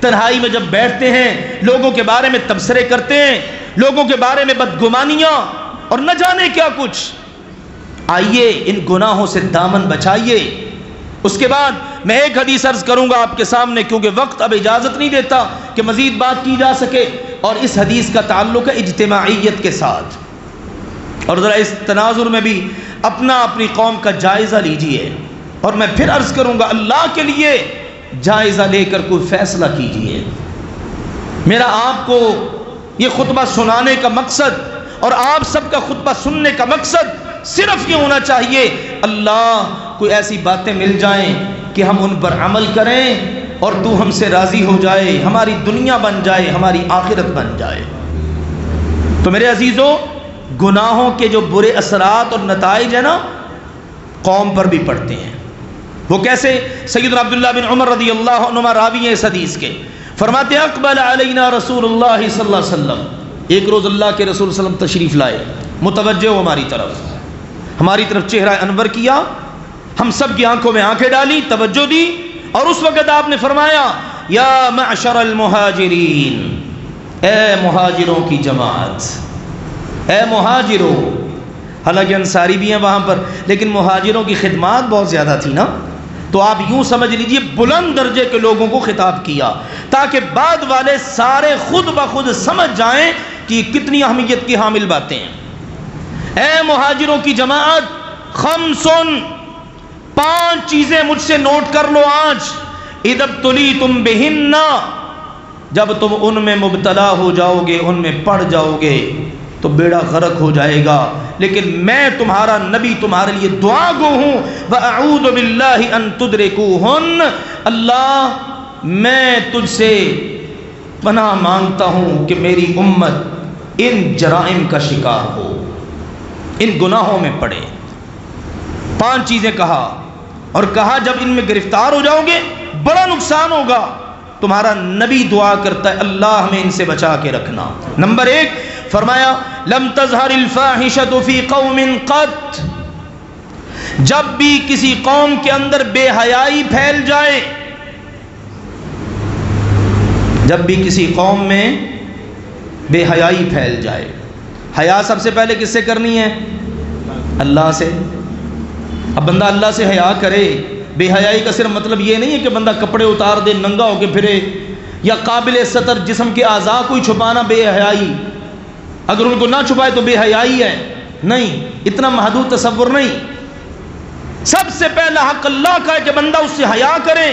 تنہائی میں جب بیٹھتے ہیں، لوگوں کے بارے میں تبصرے کرتے ہیں، لوگوں کے بارے میں بدگمانیاں اور نہ جانے کیا کچھ، آئیے ان گناہوں سے دامن بچائیے۔ اس کے بعد میں ایک حدیث عرض کروں گا آپ کے سامنے، کیونکہ وقت اب اجازت نہیں دیتا کہ مزید بات کی جا سکے، اور اس حدیث کا تعلق ہے اجتماعیت کے ساتھ، اور ذرا اس تناظر میں بھی اپنی قوم کا جائزہ لیجئے، اور میں پھر عرض کروں گا اللہ کے لیے جائزہ لے کر کوئی فیصلہ کیجئے۔ میرا آپ کو یہ خطبہ سنانے کا مقصد اور آپ سب کا خطبہ سننے کا مقصد صرف یہ ہونا چاہیے، اللہ کوئی ایسی باتیں مل جائیں کہ ہم ان پر عمل کریں اور تو ہم سے راضی ہو جائے، ہماری دنیا بن جائے، ہماری آخرت بن جائے۔ تو میرے عزیزو، گناہوں کے جو برے اثرات اور نتائج ہیں نا، قوم پر بھی پڑتے ہیں۔ وہ کیسے؟ سیدنا عبداللہ بن عمر رضی اللہ عنہما راوی ہیں اس حدیث کے، فرماتے ہیں اقبل علینا رسول اللہ صلی اللہ علیہ وسلم، ایک روز اللہ کے رسول صلی اللہ علیہ وسلم تشریف لائے، متوجہ ہو ہماری طرف چہرہ انور کیا، ہم سب کی آنکھوں میں آنکھیں ڈالی، توجہ دی، اور اس وقت آپ نے فرمایا یا معشر المہاجرین، اے مہاجروں کی جماعت، اے مہاجروں، حالانکہ انصاری بھی ہیں وہاں پر، لیکن مہاجروں کی خدمات بہت زیادہ تھی نا، تو آپ یوں سمجھ لیجئے بلند درجے کے لوگوں کو خطاب کیا، تاکہ بعد والے سارے خود بخود سمجھ جائیں کہ یہ کتنی اہمیت کی حامل باتیں ہیں۔ اے مہاجروں کی جماعت، خمسن، 5 چیزیں مجھ سے نوٹ کر لو آج. اذا ابتلیتم بہن، جب تم ان میں مبتلا ہو جاؤ گے، ان میں پڑ جاؤ گے تو بیڑا غرق ہو جائے گا، لیکن میں تمہارا نبی تمہارے لیے دعا گو ہوں. وَأَعُوذُ بِاللَّهِ أَن تُدْرِكُوهُنَّ، اللہ میں تجھ سے پناہ مانگتا ہوں کہ میری امت ان جرائم کا شکار ہو، ان گناہوں میں پڑے. 5 چیزیں کہا، اور کہا جب ان میں گرفتار ہو جاؤ گے بڑا نقصان ہوگا. تمہارا نبی دعا کرتا ہے اللہ ہمیں ان سے بچا کے رکھنا. نمبر 1 فرمایا لم تظہر الفاحشۃ فی قوم قط، جب بھی کسی قوم کے اندر بے حیائی پھیل جائے، جب بھی کسی قوم میں بے حیائی پھیل جائے. حیا سب سے پہلے کس سے کرنی ہے؟ اللہ سے. اب بندہ اللہ سے حیا کرے. بے حیائی کا صرف مطلب یہ نہیں ہے کہ بندہ کپڑے اتار دے ننگا ہو کے پھرے، یا قابل ستر جسم کے اعضاء کو ہی چھپانا بے حیائی. اگر ان کو نہ چھپائے تو بے حیائی ہے. نہیں، اتنا محدود تصور نہیں. سب سے پہلا حق اللہ کا ہے کہ بندہ اس سے حیا کرے.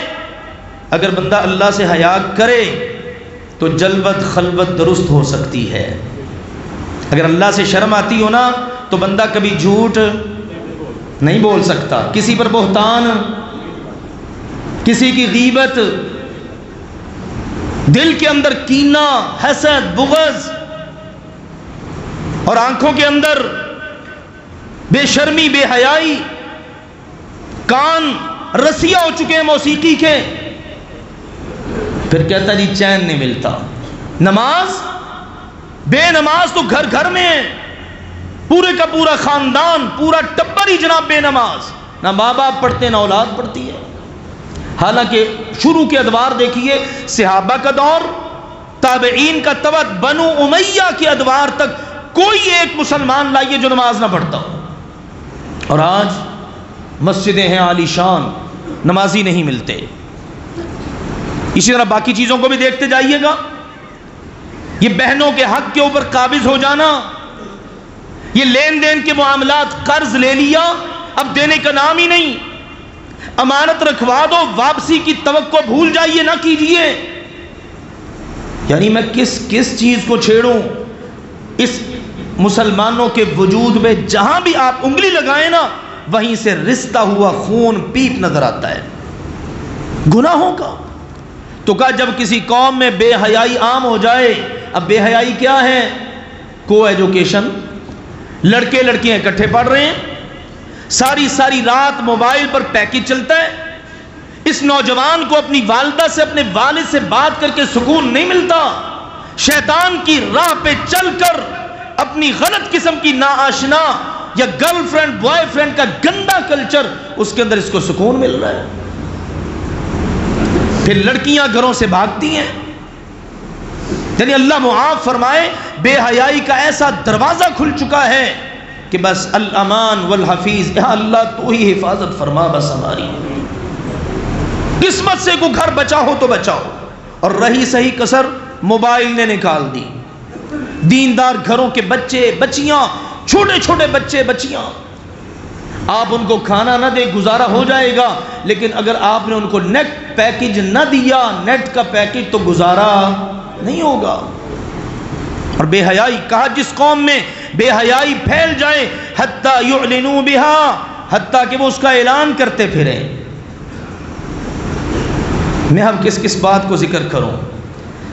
اگر بندہ اللہ سے حیا کرے تو جلوت خلوت درست ہو سکتی ہے. اگر اللہ سے شرم آتی ہو نا تو بندہ کبھی جھوٹ نہیں بول سکتا، کسی پر بہتان، کسی کی غیبت، دل کے اندر کینہ، حسد، بغض، اور آنکھوں کے اندر بے شرمی، بے حیائی، کان رسیاں ہو چکے ہیں موسیقی کے. پھر کہتا جی چین نہیں ملتا. نماز، بے نماز تو گھر گھر میں ہے، پورے کا پورا خاندان، پورا ٹبر ہی جناب بے نماز. نہ ماں باپ پڑھتے نہ اولاد پڑھتی ہے. حالانکہ شروع کے ادوار دیکھیے، صحابہ کا دور، تابعین کا طبق، بنو امیہ کے ادوار تک کوئی ایک مسلمان لائیے جو نماز نہ پڑھتا ہو. اور آج مسجدیں ہیں عالی شان، نمازی نہیں ملتے. اسی طرح باقی چیزوں کو بھی دیکھتے جائیے گا. یہ بہنوں کے حق کے اوپر قابض ہو جانا، یہ لین دین کے معاملات، قرض لے لیا اب دینے کا نام ہی نہیں، امانت رکھوا دو واپسی کی توقع بھول جائیے، نہ کیجیے. یعنی میں کس چیز کو چھیڑوں؟ اس مسلمانوں کے وجود میں جہاں بھی آپ انگلی لگائیں نا وہیں سے رستا ہوا خون پیپ نظر آتا ہے گناہوں کا. تو کہا جب کسی قوم میں بے حیائی عام ہو جائے. اب بے حیائی کیا ہے؟ کو ایجوکیشن، لڑکے لڑکیاں اکٹھے پڑھ رہے ہیں، ساری رات موبائل پر پیکج چلتا ہے. اس نوجوان کو اپنی والدہ سے، اپنے والد سے بات کر کے سکون نہیں ملتا. شیطان کی راہ پہ چل کر اپنی غلط قسم کی ناآشنا یا گرل فرینڈ بوائے فرینڈ کا گندا کلچر، اس کے اندر اس کو سکون مل رہا ہے. پھر لڑکیاں گھروں سے بھاگتی ہیں. یعنی اللہ معاف فرمائے، بے حیائی کا ایسا دروازہ کھل چکا ہے کہ بس الامان والحفیظ، یا اللہ تو ہی حفاظت فرما بس ہماری. قسمت سے کو گھر بچا ہو تو بچاؤ. اور رہی صحیح کسر موبائل نے نکال دی. دیندار گھروں کے بچے بچیاں، چھوٹے چھوٹے بچے بچیاں، آپ ان کو کھانا نہ دے گزارا ہو جائے گا، لیکن اگر آپ نے ان کو نیٹ پیکج نہ دیا، نیٹ کا پیکج، تو گزارا نہیں ہوگا. اور بے حیائی کہا جس قوم میں بے حیائی پھیل جائے، حتیٰ یعلنوا بہا، حتیٰ کہ وہ اس کا اعلان کرتے پھریں. میں اب کس بات کو ذکر کروں؟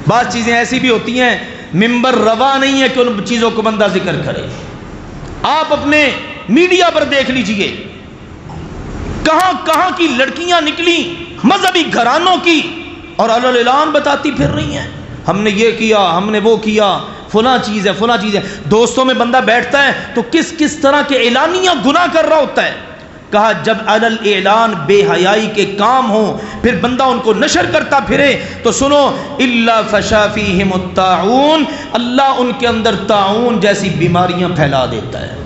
بعض چیزیں ایسی بھی ہوتی ہیں ممبر روا نہیں ہے کہ ان چیزوں کو بندہ ذکر کرے. آپ اپنے میڈیا پر دیکھ لیجئے، کہاں کہاں کی لڑکیاں نکلی مذہبی گھرانوں کی، اور اعلان بتاتی پھر رہی ہیں ہم نے یہ کیا، ہم نے وہ کیا، فلاں چیز ہے فلاں چیز ہے. دوستوں میں بندہ بیٹھتا ہے تو کس طرح کے اعلانیہ گناہ کر رہا ہوتا ہے. کہا جب علی اعلان بے حیائی کے کام ہوں پھر بندہ ان کو نشر کرتا پھرے تو سنو، الا فشا فیہم الطاعون، اللہ ان کے اندر طاعون جیسی بیماریاں پھیلا دیتا ہے.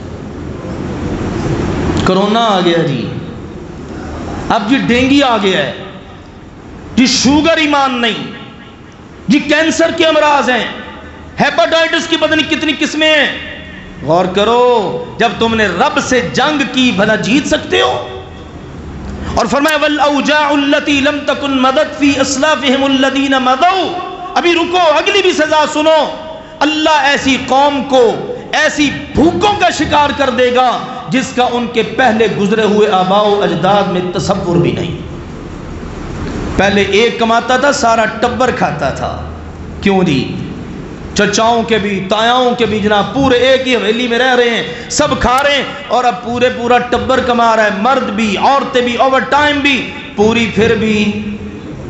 کرونا آ گیا جی، اب جی ڈینگی آ گیا ہے جی، شوگر ایمان نہیں جی، کینسر کے امراض ہیں، ہیپاٹائٹس کی پتہ نہیں کتنی قسمیں ہیں. غور کرو، جب تم نے رب سے جنگ کی بھلا جیت سکتے ہو؟ اور فرمایا والاوجاع التي لم تكن مدت في اسلافهم الذين مضوا. ابھی رکو، اگلی بھی سزا سنو. اللہ ایسی قوم کو ایسی بھوکوں کا شکار کر دے گا جس کا ان کے پہلے گزرے ہوئے آباء و اجداد میں تصور بھی نہیں. پہلے ایک کماتا تھا، سارا ٹبر کھاتا تھا. کیوں جی؟ چچاؤں کے بھی تایاؤں کے بھی جناب پورے ایک ہی حویلی میں رہ رہے ہیں، سب کھا رہے ہیں، اور اب پورا ٹبر کما رہا ہے، مرد بھی عورتیں بھی، اوور ٹائم بھی پوری، پھر بھی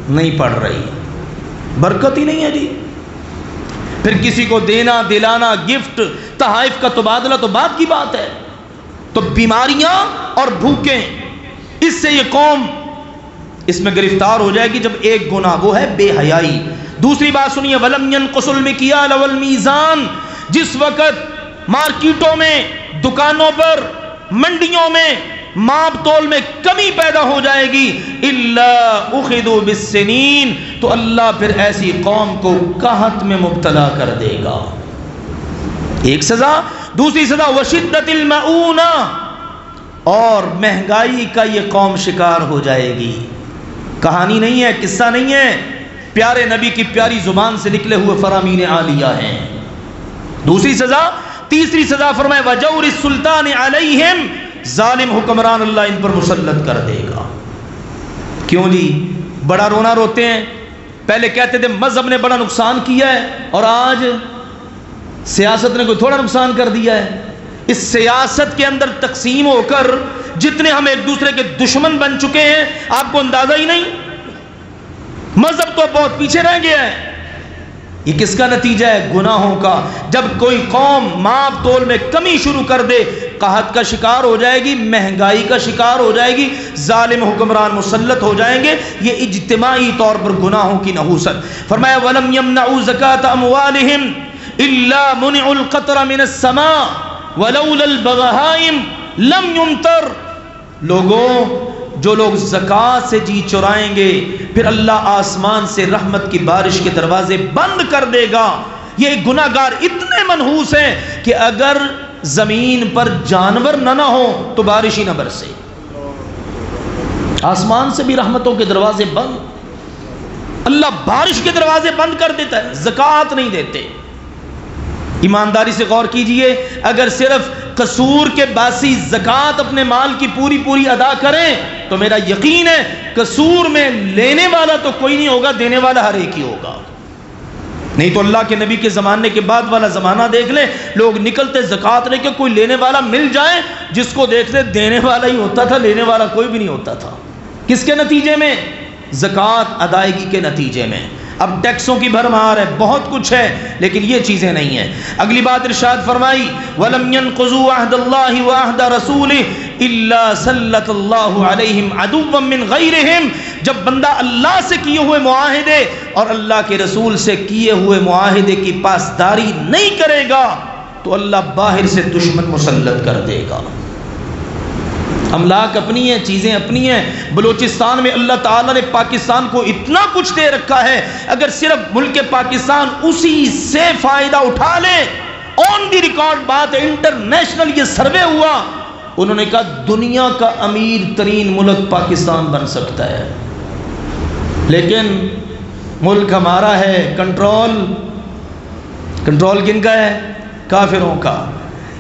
نہیں پڑ رہی. برکت ہی نہیں ہے جی. پھر کسی کو دینا دلانا، گفٹ تحائف کا تبادلہ تو بات کی بات ہے. تو بیماریاں اور بھوکیں، اس سے یہ قوم اس میں گرفتار ہو جائے گی. جب ایک گناہ وہ ہے بے حیائی. دوسری بات سنیے، وَلَمْ يَنْقُصُ الْمِكْيَالَ وَالْمِيزَانَ. جس وقت مارکیٹوں میں، دکانوں پر، منڈیوں میں ماپ تول میں کمی پیدا ہو جائے گی، إِلَّا أُخِذُوا بِالسِّنِينَ، تو اللہ پھر ایسی قوم کو قحط میں مبتلا کر دے گا. ایک سزا. دوسری سزا وَشِدَّةِ الْمَعُونَةِ، اور مہنگائی کا یہ قوم شکار ہو جائے گی. کہانی نہیں ہے، قصہ نہیں ہے، پیارے نبی کی پیاری زبان سے نکلے ہوئے فرامین عالیہ ہیں. دوسری سزا. تیسری سزا فرمائے وَجَوْرِ السُّلْطَانِ عَلَيْهِمْ، ظالم حکمران اللہ ان پر مسلط کر دے گا. کیوں جی؟ بڑا رونا روتے ہیں. پہلے کہتے تھے مذہب نے بڑا نقصان کیا ہے، اور آج سیاست نے کوئی تھوڑا نقصان کر دیا ہے. اس سیاست کے اندر تقسیم ہو کر جتنے ہم ایک دوسرے کے دشمن بن چکے ہیں، آپ کو اندازہ ہی نہیں. مذہب تو بہت پیچھے رہ گیا ہے. یہ کس کا نتیجہ ہے؟ گناہوں کا. جب کوئی قوم ماپ تول میں کمی شروع کر دے، قحط کا شکار ہو جائے گی، مہنگائی کا شکار ہو جائے گی، ظالم حکمران مسلط ہو جائیں گے. یہ اجتماعی طور پر گناہوں کی نحوست. فرمایا وَلَمْ يَمْنَعُوا زَكَاةَ أَمْوَالِهِمْ إِلَّا مُنِعُوا الْقَطْرَ مِنَ السَّمَاءِ وَلَوْلَا الْبَغَائِمْ لَمْ يُمْطَرْ. لوگوں، جو لوگ زکوٰۃ سے جی چرائیں گے، پھر اللہ آسمان سے رحمت کی بارش کے دروازے بند کر دے گا. یہ گناہ گار اتنے منحوس ہیں کہ اگر زمین پر جانور نہ ہو تو بارش ہی نہ برسے. آسمان سے بھی رحمتوں کے دروازے بند. اللہ بارش کے دروازے بند کر دیتا ہے، زکوٰۃ نہیں دیتے. ایمانداری سے غور کیجئے، اگر صرف قصور کے باسی زکوٰۃ اپنے مال کی پوری ادا کریں تو میرا یقین ہے قصور میں لینے والا تو کوئی نہیں ہوگا، دینے والا ہر ایک ہی ہوگا. نہیں تو اللہ کے نبی کے زمانے کے بعد والا زمانہ دیکھ لیں، لوگ نکلتے زکوٰۃ لے کے، کوئی لینے والا مل جائے، جس کو دیکھتے دینے والا ہی ہوتا تھا، لینے والا کوئی بھی نہیں ہوتا تھا. کس کے نتیجے میں؟ زکوٰۃ ادائیگی کے نتیجے میں. اب ٹیکسوں کی بھرمار ہے، بہت کچھ ہے، لیکن یہ چیزیں نہیں ہیں. اگلی بات ارشاد فرمائی وَلَمْ يَنْقُضُوا عَهْدَ اللَّهِ وَعَهْدَ رَسُولِهِ إِلَّا سَلَّطَ اللَّهُ عَلَيْهِمْ عَدُوًّا مِّنْ غَيْرِهِمْ. جب بندہ اللہ سے کیے ہوئے معاہدے اور اللہ کے رسول سے کیے ہوئے معاہدے کی پاسداری نہیں کرے گا تو اللہ باہر سے دشمن مسلط کر دے گا. املاک اپنی ہیں، چیزیں اپنی ہیں. بلوچستان میں اللہ تعالیٰ نے پاکستان کو اتنا کچھ دے رکھا ہے، اگر صرف ملک پاکستان اسی سے فائدہ اٹھا لے، آن دی ریکارڈ بات ہے، انٹرنیشنل یہ سروے ہوا، انہوں نے کہا دنیا کا امیر ترین ملک پاکستان بن سکتا ہے. لیکن ملک ہمارا ہے، کنٹرول کن کا ہے؟ کافروں کا.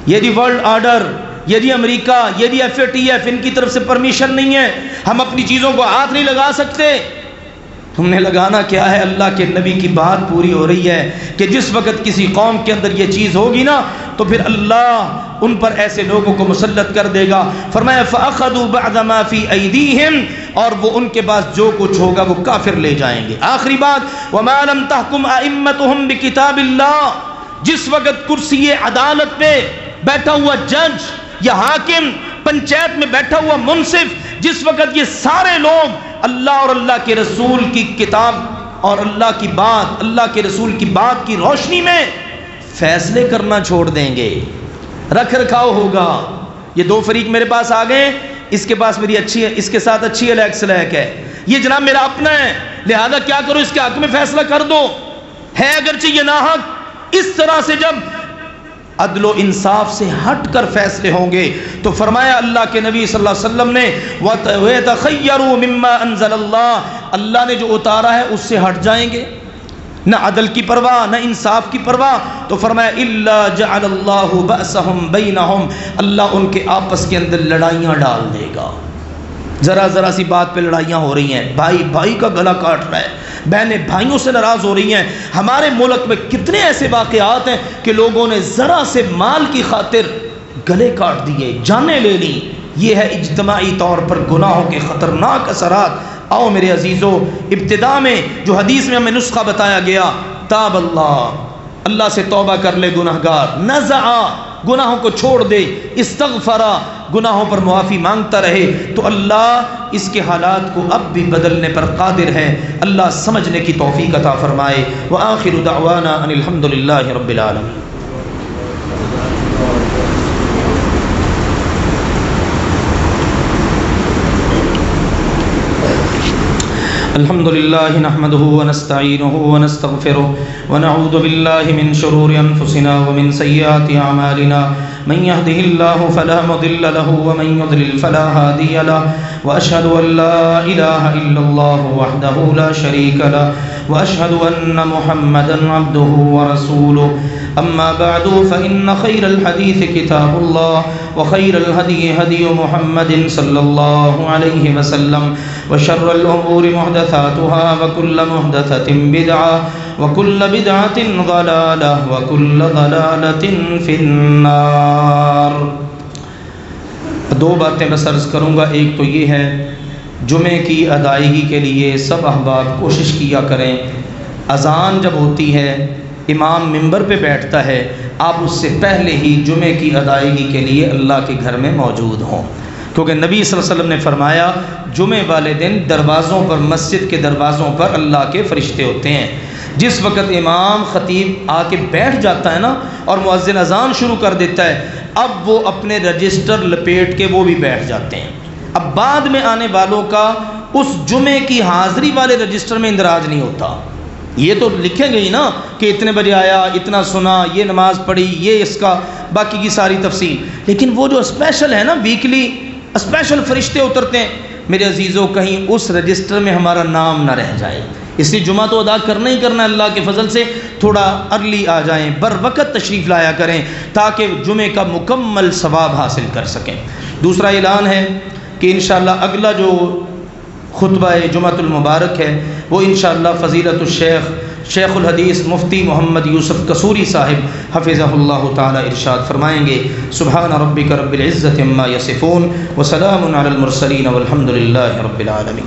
یہ دی ورلڈ آرڈر، یہ جی امریکہ، یہ جی FATF، ان کی طرف سے پرمیشن نہیں ہے، ہم اپنی چیزوں کو ہاتھ نہیں لگا سکتے. ہم نے لگانا کیا ہے؟ اللہ کے نبی کی بات پوری ہو رہی ہے کہ جس وقت کسی قوم کے اندر یہ چیز ہوگی نا تو پھر اللہ ان پر ایسے لوگوں کو مسلط کر دے گا. فرمایا فَأَخَذُوا بَعْدَ مَا فِي أَيْدِيهِمْ، اور وہ ان کے پاس جو کچھ ہوگا وہ کافر لے جائیں گے. آخری بات وَمَا لَمْ تَحْكُمْ أَئِمَّتُهُمْ بِكِتَابِ اللَّهِ. جس وقت کرسی عدالت پہ بیٹھا ہوا جج یا حاکم، پنچایت میں بیٹھا ہوا منصف، جس وقت یہ سارے لوگ اللہ اور اللہ کے رسول کی کتاب اور اللہ کی بات، اللہ کے رسول کی بات کی روشنی میں فیصلے کرنا چھوڑ دیں گے، رکھ رکھاؤ ہوگا. یہ دو فریق میرے پاس آ گئے، اس کے پاس میری اچھی ہے، اس کے ساتھ اچھی الیک سلیک ہے، یہ جناب میرا اپنا ہے، لہذا کیا کرو اس کے حق میں فیصلہ کر دو. ہے اگرچہ یہ ناحق. اس طرح سے جب عدل و انصاف سے ہٹ کر فیصلے ہوں گے تو فرمایا اللہ کے نبی صلی اللہ علیہ وسلم نے وَيَتَخَيَّرُوا مِمَّا أَنزَلَ اللَّهُ، اللہ نے جو اتارا ہے اس سے ہٹ جائیں گے، نہ عدل کی پرواہ نہ انصاف کی پرواہ، تو فرمایا إِلَّا جَعَلَ اللَّهُ بَأْسَهُمْ بَيْنَهُمْ، اللہ ان کے آپس کے اندر لڑائیاں ڈال دے گا۔ ذرا سی بات پہ لڑائیاں ہو رہی ہیں، بھائی بھائی کا گلا کاٹ رہا ہے، بہنیں بھائیوں سے ناراض ہو رہی ہیں۔ ہمارے ملک میں کتنے ایسے واقعات ہیں کہ لوگوں نے ذرا سے مال کی خاطر گلے کاٹ دیے، جانیں لے لی۔ یہ ہے اجتماعی طور پر گناہوں کے خطرناک اثرات۔ آؤ میرے عزیزو، ابتدا میں جو حدیث میں ہمیں نسخہ بتایا گیا، تاب اللہ سے توبہ کر لے گناہگار، نزعا گناہوں کو چھوڑ دے، استغفرا گناہوں پر معافی مانگتا رہے، تو اللہ اس کے حالات کو اب بھی بدلنے پر قادر ہے۔ اللہ سمجھنے کی توفیق عطا فرمائے۔ وآخر دعوانا ان الحمدللہ رب العالمین۔ الحمد لله نحمده ونستعينه ونستغفره ونعوذ بالله من شرور أنفسنا ومن سيئات أعمالنا، من يهده الله فلا مضل له ومن يضلل فلا هادي له، وأشهد أن لا إله إلا الله وحده لا شريك له، وأشهد أن محمدا عبده ورسوله، أما بعد فإن خير الحديث كتاب الله، وخير الهدي هدي محمد صلى الله عليه وسلم، وشر الأمور محدثاتها، وكل محدثة بدعة، وكل بدعة ضلالة، وكل ضلالة في النار۔ دو باتیں بس عرض کروں گا، ایک تو یہ ہے جمعے کی ادائیگی کے لیے سب احباب کوشش کیا کریں، اذان جب ہوتی ہے امام ممبر پہ بیٹھتا ہے، آپ اس سے پہلے ہی جمعے کی ادائیگی کے لیے اللہ کے گھر میں موجود ہوں، کیونکہ نبی صلی اللہ علیہ وسلم نے فرمایا جمعے والے دن دروازوں پر، مسجد کے دروازوں پر اللہ کے فرشتے ہوتے ہیں۔ جس وقت امام خطیب آ کے بیٹھ جاتا ہے نا اور مؤذن اذان شروع کر دیتا ہے، اب وہ اپنے رجسٹر لپیٹ کے وہ بھی بیٹھ جاتے ہیں۔ اب بعد میں آنے والوں کا اس جمعے کی حاضری والے رجسٹر میں اندراج نہیں ہوتا، یہ تو لکھیں گئی نا کہ اتنے بجے آیا، اتنا سنا، یہ نماز پڑھی، یہ اس کا باقی کی ساری تفصیل، لیکن وہ جو اسپیشل ہے نا، ویکلی اسپیشل فرشتے اترتے ہیں، میرے عزیزوں کہیں اس رجسٹر میں ہمارا نام نہ رہ جائے، اس لیے جمعہ تو ادا کرنا ہی کرنا ہے، اللہ کے فضل سے تھوڑا ارلی آ جائیں، بر وقت تشریف لایا کریں تاکہ جمعے کا مکمل ثواب حاصل کر سکیں۔ دوسرا اعلان ہے کہ انشاءاللہ اگلا جو خطبہ جمعۃ المبارک ہے وہ انشاءاللہ فضیلت الشیخ شیخ الحدیث مفتی محمد یوسف قصوری صاحب حفظہ اللہ تعالی ارشاد فرمائیں گے۔ سبحان ربک رب العزت عما یصفون وسلام علی المرسلین والحمد للہ رب العالمین۔